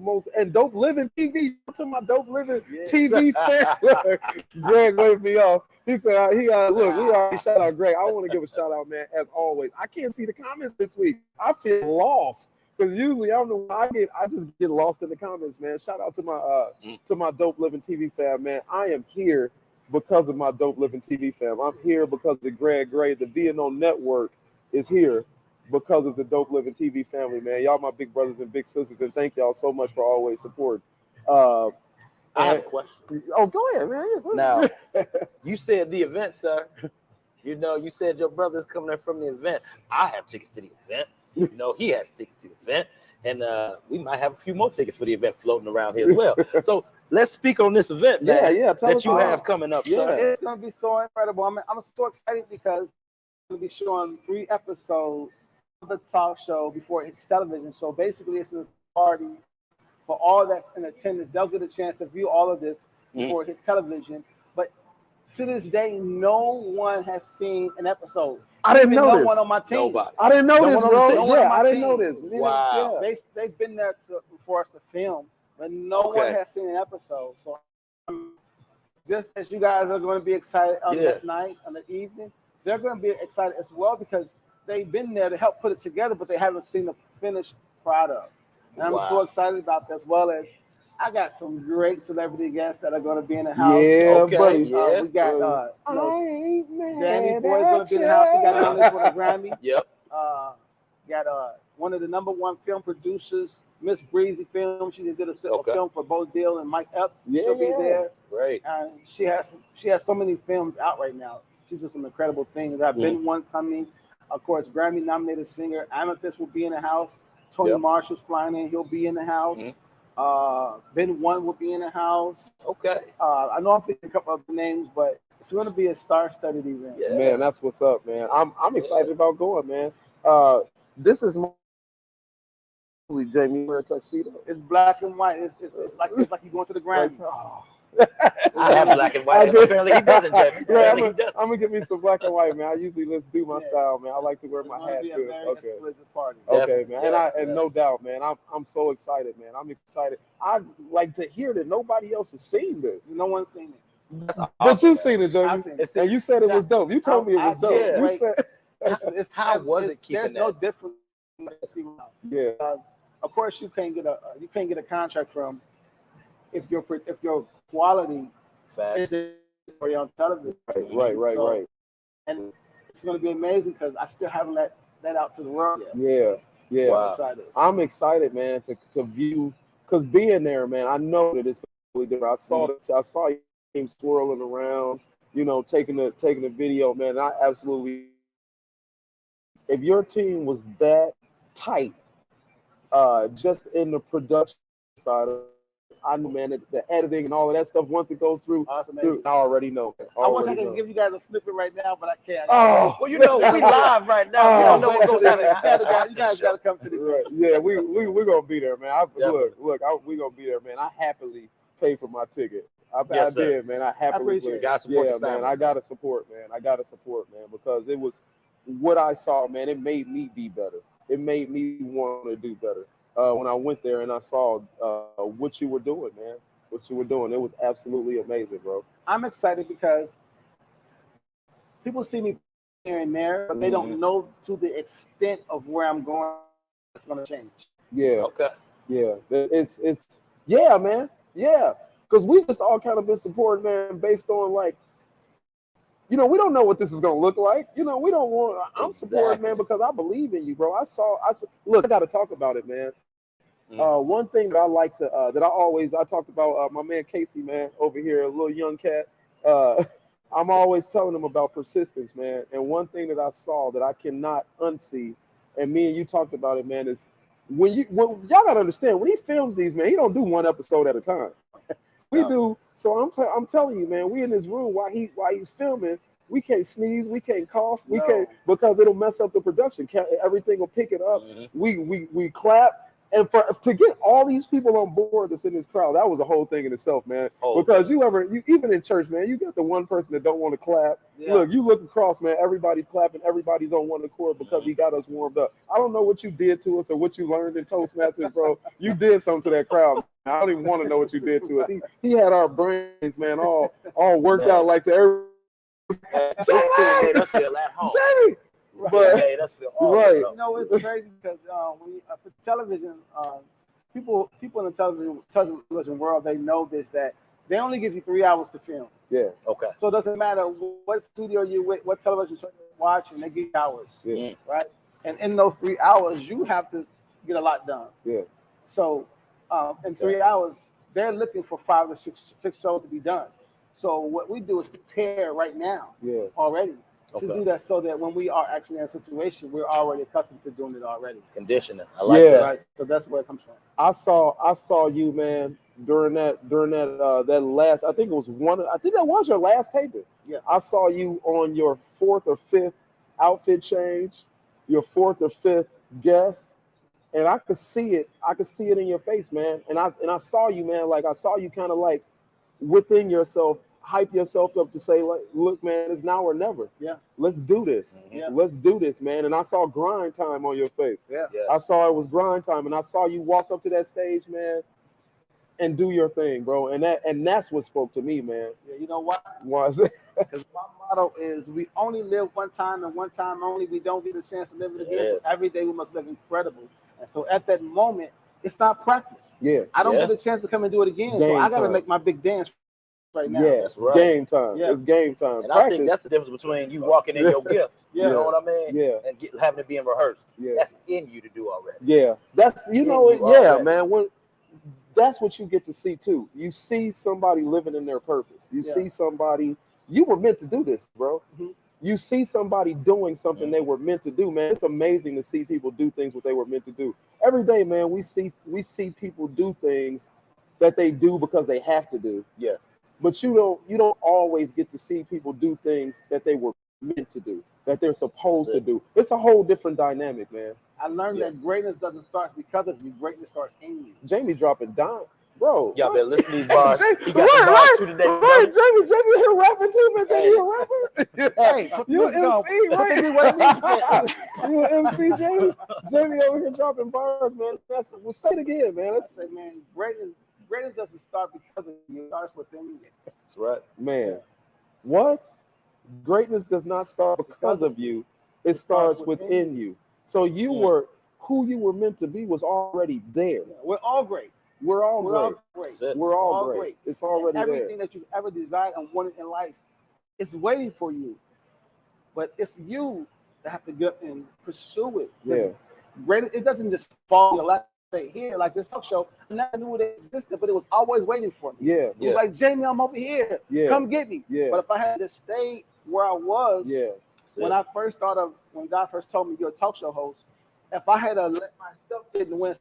Most and Dope Living TV to my Dope Living TV fan. Greg waved me off. He said he look, we already shout out Greg. I want to give a shout out, man, as always. I can't see the comments this week. I feel lost because usually I don't know why I just get lost in the comments, man. Shout out to my Dope Living TV fam, man. I am here because of my Dope Living TV fam. I'm here because of Greg Gray. The VNO network is here because of the Dope Living TV family, man. Y'all my big brothers and big sisters, and thank y'all so much for always support. I have a question. Oh, go ahead, man. Now, you said the event, sir. You know, you said your brother's coming in from the event. I have tickets to the event. You know, he has tickets to the event. And we might have a few more tickets for the event floating around here as well. So let's speak on this event, man, that you have coming up, sir. It's going to be so incredible. I'm so excited because I'm going to be showing 3 episodes of the talk show before it's television. So basically, it's a party for all that's in attendance. They'll get a chance to view all of this before it hits television. But to this day, no one has seen an episode. I didn't know this. No one on my team. Nobody. I didn't know this, bro. Yeah, I didn't know this. Wow. They've been there for us to film, but no one has seen an episode. So just as you guys are going to be excited on that night, on the evening, they're going to be excited as well because they've been there to help put it together, but they haven't seen the finished product. And I'm so excited about that, as well as I got some great celebrity guests that are going to be in the house. Yeah, buddy. We got Danny Boy's going to be in the house. He got on this with a Grammy. Yep. Got one of the #1 film producers, Miss Breezy Film. She just did a film for Bo Dill and Mike Epps. She'll be there. Great. And she has so many films out right now. She's just some incredible things. I've been one coming. Of course, Grammy-nominated singer Amethyst will be in the house. Tony Marshall's flying in. He'll be in the house. Ben One will be in the house. Okay. I know I'm thinking a couple of names, but it's going to be a star-studded event. Yeah. Man, that's what's up, man. I'm excited about going, man. This is Jamie wear a tuxedo. It's black and white. It's like you're going to the Grammy. I have black and white. Apparently he doesn't, Jamie. I'm gonna get me some black and white, man. I usually do my style, man. I like to wear my hat too. Okay, man. And no doubt, man. I'm so excited, man. I'm excited. I'd like to hear that nobody else has seen this. No one's seen it. But you've seen it, Jamie. And you said it was dope. You told me it was dope. You said how was it keeping there's no difference. Yeah. Of course, you can't get a contract from if your quality is on television. Right. And it's going to be amazing because I still haven't let that out to the world yet. Yeah. Wow. I'm excited, man, to view because being there, man, I know that it's really different. I saw him swirling around, you know, taking the video, man. I absolutely. If your team was that tight, just in the production side of it, I know, man, the editing and all of that stuff, once it goes through, I already know. I wish I could give you guys a snippet right now, but I can't. Oh, well, you know, we live right now. We don't know what goes on. You guys got to come to the right. Yeah, we're going to be there, man. We're going to be there, man. I happily pay for my ticket. I did, man. I happily did. Man. I got to support, man. Because it was what I saw, man. It made me be better. It made me want to do better. When I went there and I saw what you were doing, man. What you were doing. It was absolutely amazing, bro. I'm excited because people see me here and there, but they don't know to the extent of where I'm going. It's going to change. Yeah. Okay. Yeah. It's yeah, man. Yeah. Because we just all kind of been supporting, man, based on like, you know, we don't know what this is gonna look like. You know, we don't want. I'm supporting, man, because I believe in you, bro. Look, I got to talk about it, man. One thing that I like to I talked about my man Casey, man, over here, a little young cat. I'm always telling them about persistence, man. And one thing that I saw that I cannot unsee, and me and you talked about it, man, is when y'all gotta understand, when he films these, man, he don't do one episode at a time. We do. So I'm telling you, man, we in this room while he's filming, we can't sneeze, we can't cough, we can't, because it'll mess up the production. Everything will pick it up. We clap. And to get all these people on board that's in this crowd, that was a whole thing in itself, man. Because you even in church, man, you got the one person that don't want to clap. Yeah. Look, you look across, man, everybody's clapping, everybody's on one accord because he got us warmed up. I don't know what you did to us or what you learned in Toastmasters, bro. You did something to that crowd. I don't even want to know what you did to us. He had our brains, man, all worked out like the Jamie, that's feel at home. Jamie. But hey, that's right. You know, it's crazy because when for television, people in the television world, they know this, that they only give you 3 hours to film. Yeah. Okay. So it doesn't matter what studio you're with, what television show you watch, and they give you hours. Yeah. Right. And in those 3 hours, you have to get a lot done. Yeah. So in 3 hours, they're looking for 5 or 6 shows to be done. So what we do is prepare right now. Yeah. Already. To do that so that when we are actually in a situation, we're already accustomed to doing it already. Conditioning. I like that. Right. So that's where it comes from. I saw you, man, during that last, I think that was your last taping. Yeah. I saw you on your 4th or 5th outfit change, your 4th or 5th guest, and I could see it in your face, man. And I saw you, man, like I saw you kind of like within yourself, hype yourself up to say, like, look, man, it's now or never. Yeah. Let's do this. Yeah. Let's do this, man. And I saw grind time on your face. Yeah. I saw it was grind time, and I saw you walk up to that stage, man, and do your thing, bro. And that's what spoke to me, man. Yeah, you know what? Why is it? Because my motto is we only live one time and one time only. We don't get a chance to live it again. So every day we must live incredible. And so at that moment, it's not practice. Yeah. I don't get a chance to come and do it again. So I got to make my big dance right now. Yeah, it's game time. Yeah. It's game time. And I think that's the difference between you walking in your gift, you know what I mean? Yeah. And having it being rehearsed. Yeah. That's in you to do already. Yeah. That's, man. That's what you get to see too. You see somebody living in their purpose. You see somebody, you were meant to do this, bro. Mm-hmm. You see somebody doing something they were meant to do, man. It's amazing to see people do things what they were meant to do. Every day, man, we see people do things that they do because they have to do. Yeah. But you don't always get to see people do things that they were meant to do, that they're supposed to do. It's a whole different dynamic, man. I learned that greatness doesn't start because of you. Greatness starts in you. Jamie dropping dime, bro. Y'all better listen to these bars. He got some bars too today. Right, Jamie here rapping too, man. Jamie here rapping. Hey, you an MC, right? You an MC, Jamie? Jamie over here dropping bars, man. We'll say it again, man. Let's say, man, greatness doesn't start because of you. It starts within you. That's right. Man, what? Greatness does not start because of you. It starts within you. So you were who you were meant to be was already there. Yeah, we're all great. We're all great. We're all great. It's already there. Everything that you've ever desired and wanted in life is waiting for you. But it's you that have to get up and pursue it. Yeah. Great. It doesn't just fall in your lap here like this talk show. I never knew it existed, but it was always waiting for me. Yeah. It was like, Jamie, I'm over here. Yeah. Come get me. Yeah. But if I had to stay where I was, when God first told me you're a talk show host, if I had to let myself get in the wind,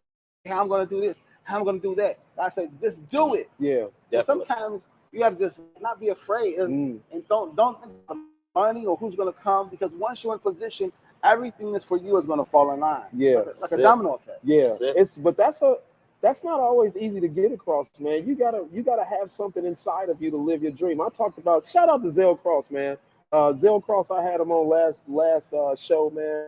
how I'm going to do this, how I'm going to do that, I said, just do it. Yeah. Sometimes you have to just not be afraid and don't think of money or who's going to come, because once you're in position, everything that's for you is going to fall in line. Yeah. Like a domino effect. Yeah. That's not always easy to get across, man. You gotta have something inside of you to live your dream. I talked about, shout out to Zell Cross, man. Zell Cross, I had him on last show, man.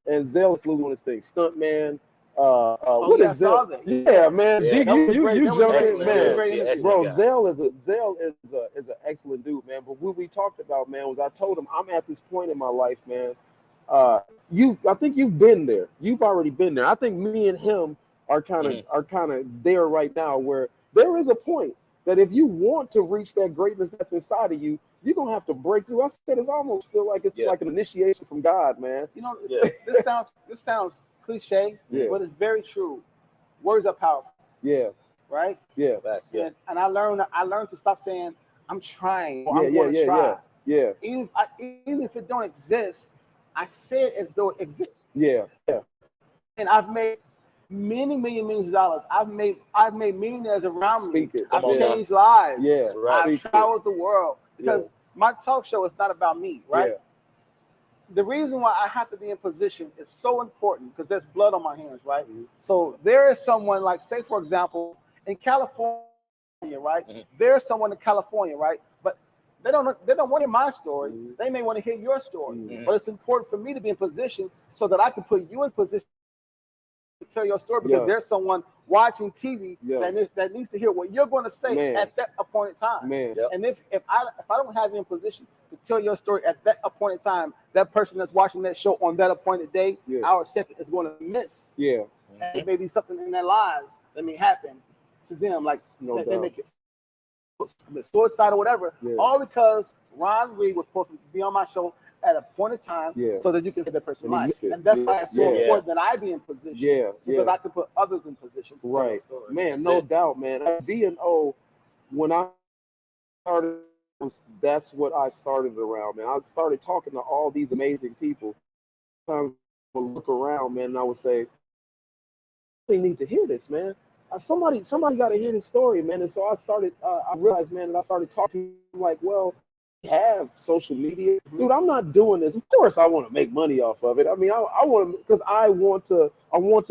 And Zell is literally on this thing, stunt man. What is Zell? Yeah, man. You jumped in, man. Bro, Zell is an excellent dude, man. But what we talked about, man, was I told him I'm at this point in my life, man. I think you've been there. You've already been there. I think me and him are kind of there right now, where there is a point that if you want to reach that greatness that's inside of you, you're gonna have to break through. I said it's almost feel like it's like an initiation from God, man. You know, this sounds cliche, but it's very true. Words are powerful. Yeah. Right? Yeah. And I learned to stop saying I'm trying. Or I'm going to try. Yeah. Even if it don't exist, I say it as though it exists. Yeah. And I've made millions of dollars. I've made millionaires around me. I've changed lives. Yeah. I've traveled the world because my talk show is not about me, right? Yeah. The reason why I have to be in position is so important because there's blood on my hands, right? Mm-hmm. So there is someone like, say, for example, in California, right? Mm-hmm. There's someone in California, right? But they don't want to hear my story. Mm-hmm. They may want to hear your story. Mm-hmm. But it's important for me to be in position so that I can put you in position to tell your story because there's someone watching TV that needs to hear what you're going to say at that appointed time. And if I don't have you in position to tell your story at that appointed time, that person that's watching that show on that appointed day, our second is going to miss. And it may be something in their lives that may happen to them, like they make it suicide or whatever, all because Ron Reed was supposed to be on my show at a point in time so that you can get that person life. And that's why it's so important that I be in position so that I can put others in position to tell the story. Man, no doubt, man. V&O, when I started, that's what I started around, man. I started talking to all these amazing people. Sometimes I would look around, man, and I would say, they need to hear this, man. Somebody got to hear this story, man. And so I started, I realized, man, and I started talking like, well, have social media, dude. I'm not doing this. Of course, I want to make money off of it. I mean, I want to because I want to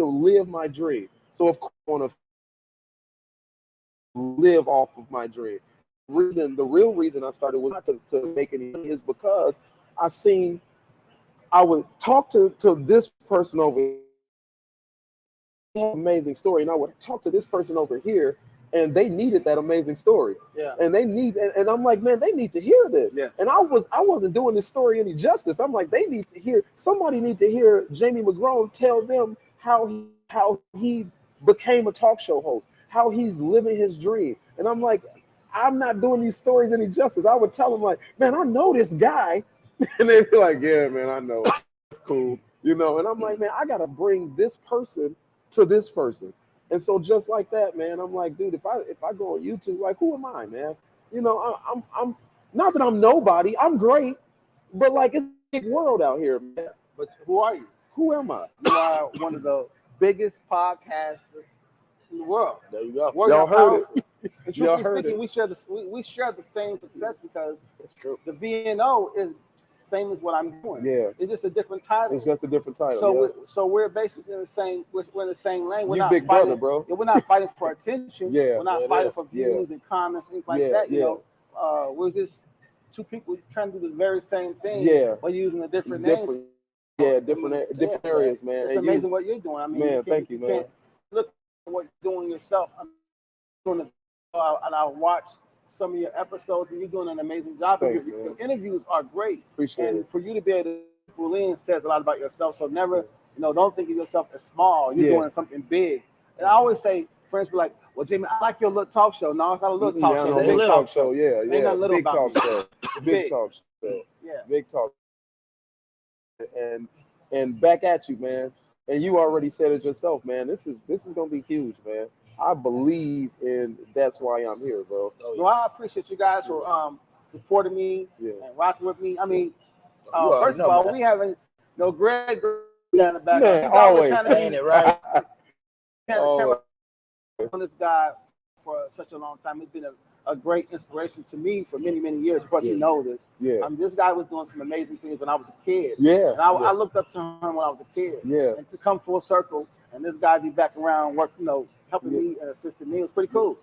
live my dream. So of course, I want to live off of my dream. The real reason I started was not to make any money is because I would talk to this person over here, amazing story, and I would talk to this person over here. And they needed that amazing story. And and I'm like, man, they need to hear this. And I wasn't doing this story any justice. I'm like, somebody need to hear Jamie McGrone tell them how he became a talk show host, how he's living his dream. And I'm like, I'm not doing these stories any justice. I would tell them like, man, I know this guy. And they'd be like, yeah, man, I know. It's cool. And I'm like, man, I gotta bring this person to this person. And so just like that, man, I'm like, dude, if I go on YouTube, like, who am I, man? I'm not that I'm nobody. I'm great, but like, it's a big world out here, man. But who are you? Who am I? You are one of the biggest podcasters in the world. There you go. Y'all heard it. And truthfully speaking, we share the same success because the V&O is same as what I'm doing. It's just a different title. It's just a different title. So we're basically in the same. We're in the same lane. We're you not big fighting, brother, bro. We're not fighting for attention. We're not fighting for views and comments, things like that. We're just two people trying to do the very same thing. But using a different names. Different areas, man. It's amazing what you're doing. I mean, man, thank you, man. Look at what you're doing yourself. I'm doing it, and I watch some of your episodes, and you're doing an amazing job. Thanks, your interviews are great. Appreciate it. And for you to be able to pull in says a lot about yourself. So never, don't think of yourself as small. You're doing something big. And I always say, friends be like, well, Jamie, I like your little talk show. No, it's not a little talk show. Big talk show. Ain't not little big about talk show. Big talk show. Big talk. And back at you, man. And you already said it yourself, man. This is gonna be huge, man. I believe in that's why I'm here, bro. No, I appreciate you guys for supporting me and rocking with me. I mean, first of all, we haven't Greg down the back. Man, always saying it right. On this guy for such a long time. He's been a great inspiration to me for many, many years. Of course, you know this. I mean, this guy was doing some amazing things when I was a kid. And I looked up to him when I was a kid. And to come full circle and this guy be back around working, helping me and assisting me. It was pretty cool.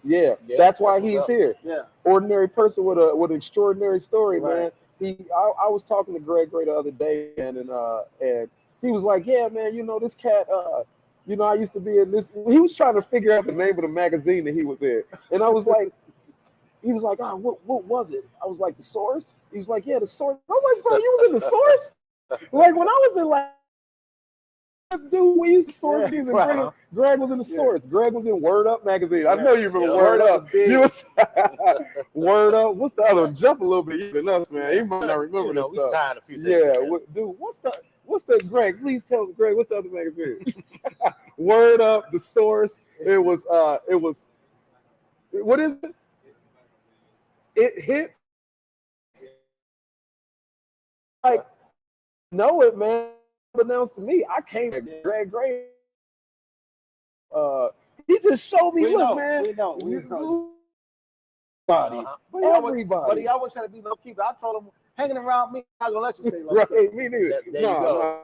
That's why he's here. Ordinary person with an extraordinary story, man. I was talking to Greg the other day, and he was like, yeah, man, this cat, I used to be in this. He was trying to figure out the name of the magazine that he was in. And I was like, he was like, what was it? I was like, The Source? He was like, yeah, The Source. I'm like, bro, you was in The Source? Like, when I was in, like, dude, we used to Source these, and Greg was in The Source. Greg was in Word Up magazine. I know you remember Word Up. You was Word Up. What's the other one? Jump a little bit even us, man. You might not remember this stuff. We tired a few things. Dude, what's the Greg? Please tell me, Greg, what's the other magazine? Word Up, The Source. It was what is it? it hit like know it, man. Unbeknownst to me, I came to Greg Gray. He just showed me, look, man. We know. Everybody. But he always trying to be low key. But I told him, hanging around me, I'm gonna let you stay low key. Right, me neither. There you go.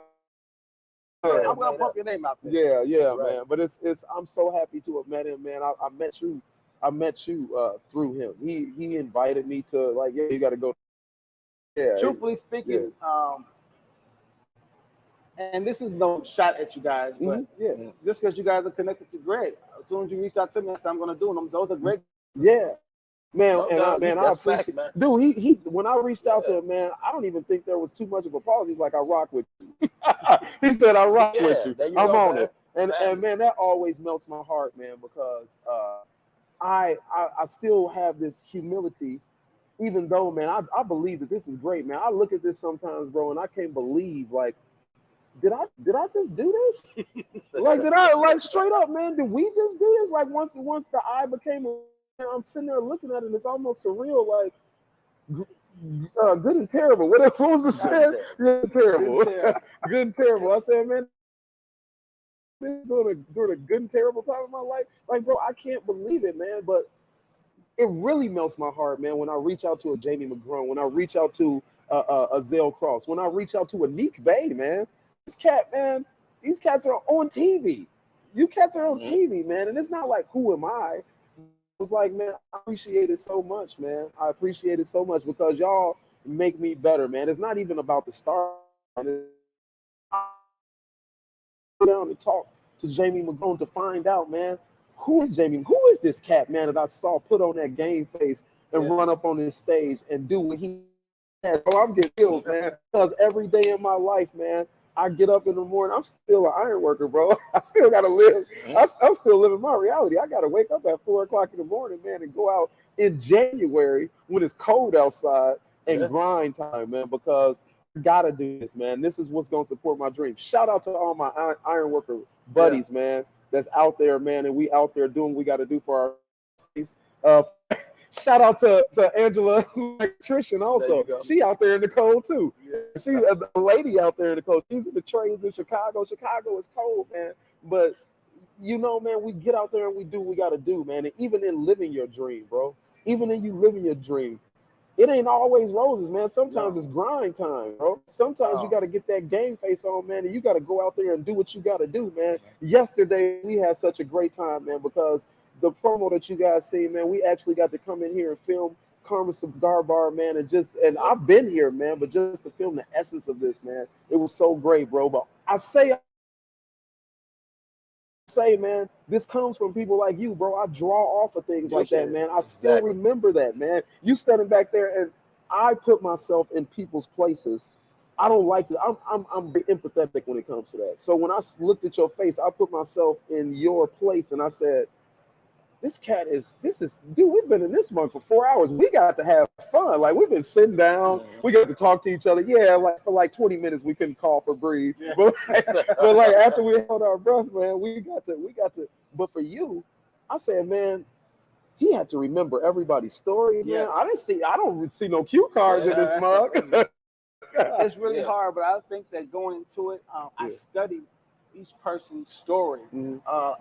I'm gonna pump your name out there. Yeah, man. But it's I'm so happy to have met him, man. I met you through him. He invited me to, like, yeah, you got to go. Yeah. Truthfully speaking, and this is no shot at you guys, but just because you guys are connected to Greg, as soon as you reach out to me, I said I'm gonna do them. Those are great. Yeah. Man, I appreciate facts, man. Dude, he when I reached out to him, man, I don't even think there was too much of a pause. He's like, I rock with you. He said, I rock with you. I'm on it. And man, that always melts my heart, man, because I still have this humility, even though, man, I believe that this is great, man. I look at this sometimes, bro, and I can't believe, like, did I just do this? Like, did I, like, straight up, man, did we just do this? Like, once the eye became a, I'm sitting there looking at it, and it's almost surreal, like, good and terrible. What was the saying? Good and terrible. Good and terrible. I said, man, during a good and terrible time of my life. Like, bro, I can't believe it, man. But it really melts my heart, man, when I reach out to a Jamie McGrone, when I reach out to a Zell Cross, when I reach out to a Neek Bay, man. This cat, man, these cats are on TV. You cats are on TV, man. And it's not like, who am I? It's like, man, I appreciate it so much, man. I appreciate it so much because y'all make me better, man. It's not even about the star. Sit down and talk to Jamie McGrone to find out, man, who is Jamie? Who is this cat, man, that I saw put on that game face and run up on this stage and do what he has? Oh, I'm getting chills, man, because every day in my life, man, I get up in the morning. I'm still an iron worker, bro. I still got to live. I'm still living my reality. I got to wake up at 4 o'clock in the morning, man, and go out in January when it's cold outside and grind time, man, because I got to do this, man. This is what's going to support my dream. Shout out to all my iron worker buddies, man, that's out there, man, and we out there doing what we got to do for our shout out to Angela, electrician also. She out there in the cold too. She's a lady out there in the cold. She's in the trains in Chicago. Chicago is cold, man. But you know, man, we get out there and we do what we got to do, man. And even in living your dream, bro, even in you living your dream, it ain't always roses, man. Sometimes it's grind time, bro. Sometimes you got to get that game face on, man, and you got to go out there and do what you got to do, man. Yesterday, we had such a great time, man, because the promo that you guys see, man, we actually got to come in here and film Karma Cigar Bar, man, and I've been here, man, but just to film the essence of this, man, it was so great, bro. But I say, man, this comes from people like you, bro. I draw off of things like that, man. I still remember that, man. You standing back there, and I put myself in people's places. I don't like to. I'm very empathetic when it comes to that. So when I looked at your face, I put myself in your place, and I said, this is, dude, we've been in this month for 4 hours. We got to have fun. Like, we've been sitting down. We got to talk to each other. Yeah, like for like 20 minutes, we couldn't call for breathe. But like after we held our breath, man, we got to. But for you, I said, man, he had to remember everybody's story, man. I don't see no cue cards in this mug. It's really hard, but I think that going into it, I studied each person's story.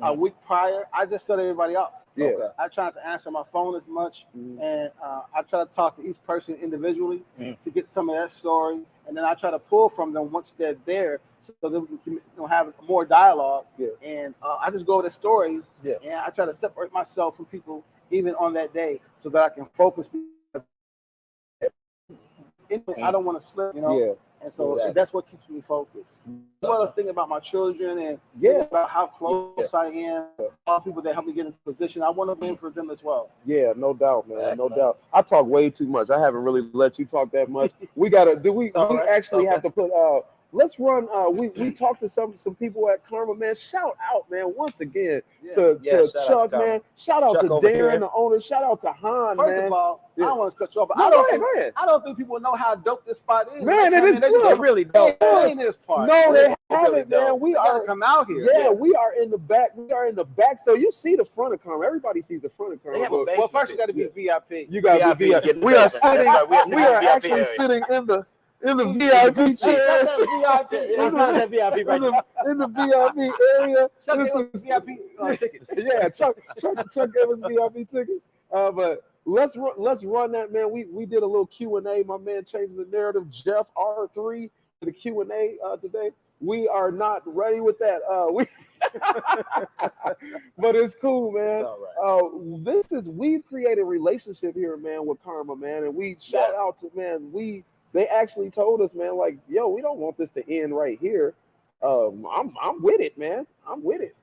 A week prior, I just set everybody up. I try to answer my phone as much, and I try to talk to each person individually to get some of that story, and then I try to pull from them once they're there, so that we can have more dialogue. And I just go over the stories, and I try to separate myself from people even on that day, so that I can focus. I don't want to slip, you know. And so that's what keeps me focused. As well as thinking about my children and about how close I am, all people that help me get into position. I want to win for them as well. Yeah, no doubt, man. No doubt. I talk way too much. I haven't really let you talk that much. We gotta do. We actually have to put let's run. We talked to some people at Karma, man. Shout out, man, once again Yeah. to shout out Chuck, to man. Shout out Chuck to over Darren, here. the owner. Shout out to Han, First man. of all, I don't want to cut you off, but No, I don't go think ahead. I don't think people know how dope this spot is. Man, They it come is in, they good. just- They really don't. They ain't this part. No, they really haven't, man. don't. We You gotta are. come out here. Yeah, we are in the back. We are in the back. So you see the front of Karma. Everybody sees the front of Karma. They have a but basement. Well, first you got to be VIP. you got to VIP, be VIP. get the We are basement. That's sitting. right, we are sitting We in the are VIP actually area. sitting in the VIP That's chairs. VIP. It's not that VIP right now. In the VIP area. Chuck This gave us is- VIP tickets. Yeah, Chuck gave us VIP tickets. But let's run that, man. We did a little Q&A. My man changing the narrative. Jeff R3 the Q&A today. We are not ready with that. But it's cool, man. It's all right. We've created a relationship here, man, with Karma, man, and we shout Yes. out to, man. They actually told us, man, like, yo, we don't want this to end right here. I'm with it, man. I'm with it.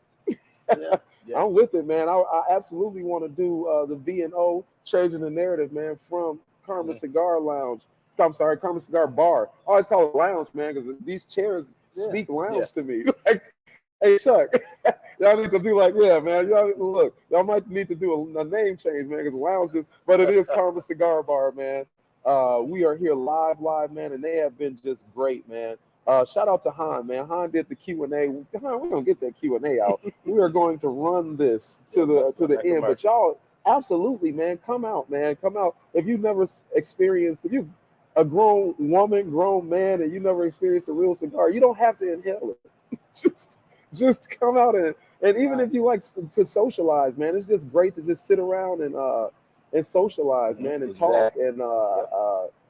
Yes. I'm with it, man. I absolutely want to do the V&O, changing the narrative, man, from Karma Cigar Lounge. I'm sorry, Karma Cigar Bar. I always call it lounge, man, because these chairs speak lounge to me. Like, hey, Chuck, y'all need to do like, yeah, man. Y'all might need to do a name change, man, because lounge is, but it is Karma Cigar Bar, man. We are here live, man, and they have been just great, man. Shout out to Han, man. Han did the Q&A. Han, we're gonna get that Q&A out. We are going to run this to the end, but y'all absolutely, man, come out, man. Come out. If you've never experienced, if you a grown woman, grown man, and you never experienced a real cigar, you don't have to inhale it. just come out and even if you like to socialize, man, it's just great to just sit around and socialize, man, and talk. And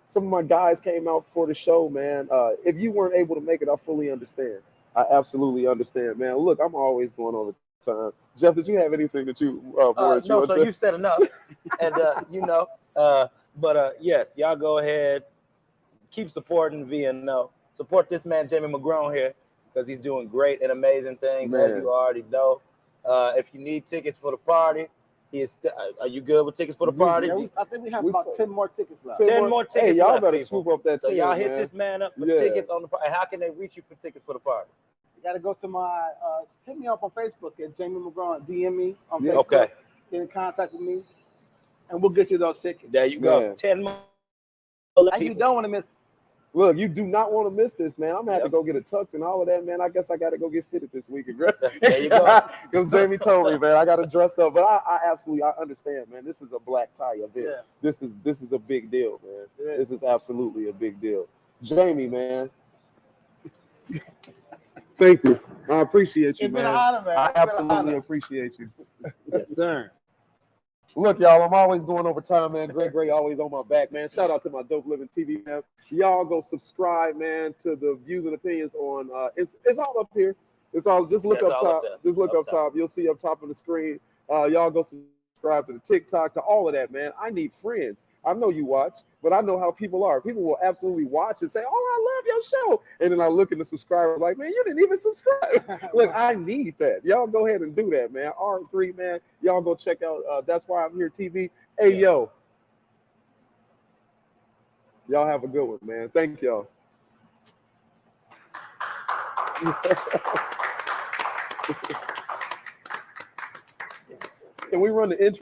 some of my guys came out for the show, man. If you weren't able to make it, I fully understand. I absolutely understand, man. Look, I'm always going over time. Jeff, did you have anything that you No, so you've said enough. And yes, y'all go ahead, keep supporting V&O. Support this man Jamie McGrone here, because he's doing great and amazing things, as you already know. If you need tickets for the party, are you good with tickets for the party? Yeah, I think we have about 10 more tickets left. 10 more tickets. Hey, y'all left, better people. swoop up that. So y'all hit man. this man up for tickets on the party. And how can they reach you for tickets for the party? You got to go to my, hit me up on Facebook at Jamie McGrone. DM me on Facebook. Okay. Get in contact with me, and we'll get you those tickets. There you go. Man. 10 more. And you don't want to miss. Look, you do not want to miss this, man. I'm gonna have to go get a tux and all of that, man. I guess I got to go get fitted this week. There you go. Because Jamie told me, man, I got to dress up. But I absolutely understand, man. This is a black tie event. Yeah. This is a big deal, man. Yeah. This is absolutely a big deal. Jamie, man. Thank you. I appreciate you, It's been man. an honor, man. I It's been an absolutely honor. appreciate you. Yes, sir. Look, y'all, I'm always going over time, man. Greg always on my back, man. Shout out to my Dope Living TV, man. Y'all go subscribe, man, to the views and opinions on it's all up here. It's all just look up top. Just look up top. You'll see up top on the screen. Y'all go subscribe to the TikTok, to all of that, man. I need friends. I know you watch, but I know how people are. People will absolutely watch and say, "Oh, I love your show," and then I look at the subscribers like, "Man, you didn't even subscribe." Look, I need that. Y'all go ahead and do that, man. R3, man. Y'all go check out. That's Why I'm Here TV. Hey, yo. Y'all have a good one, man. Thank y'all. Can we run the intro?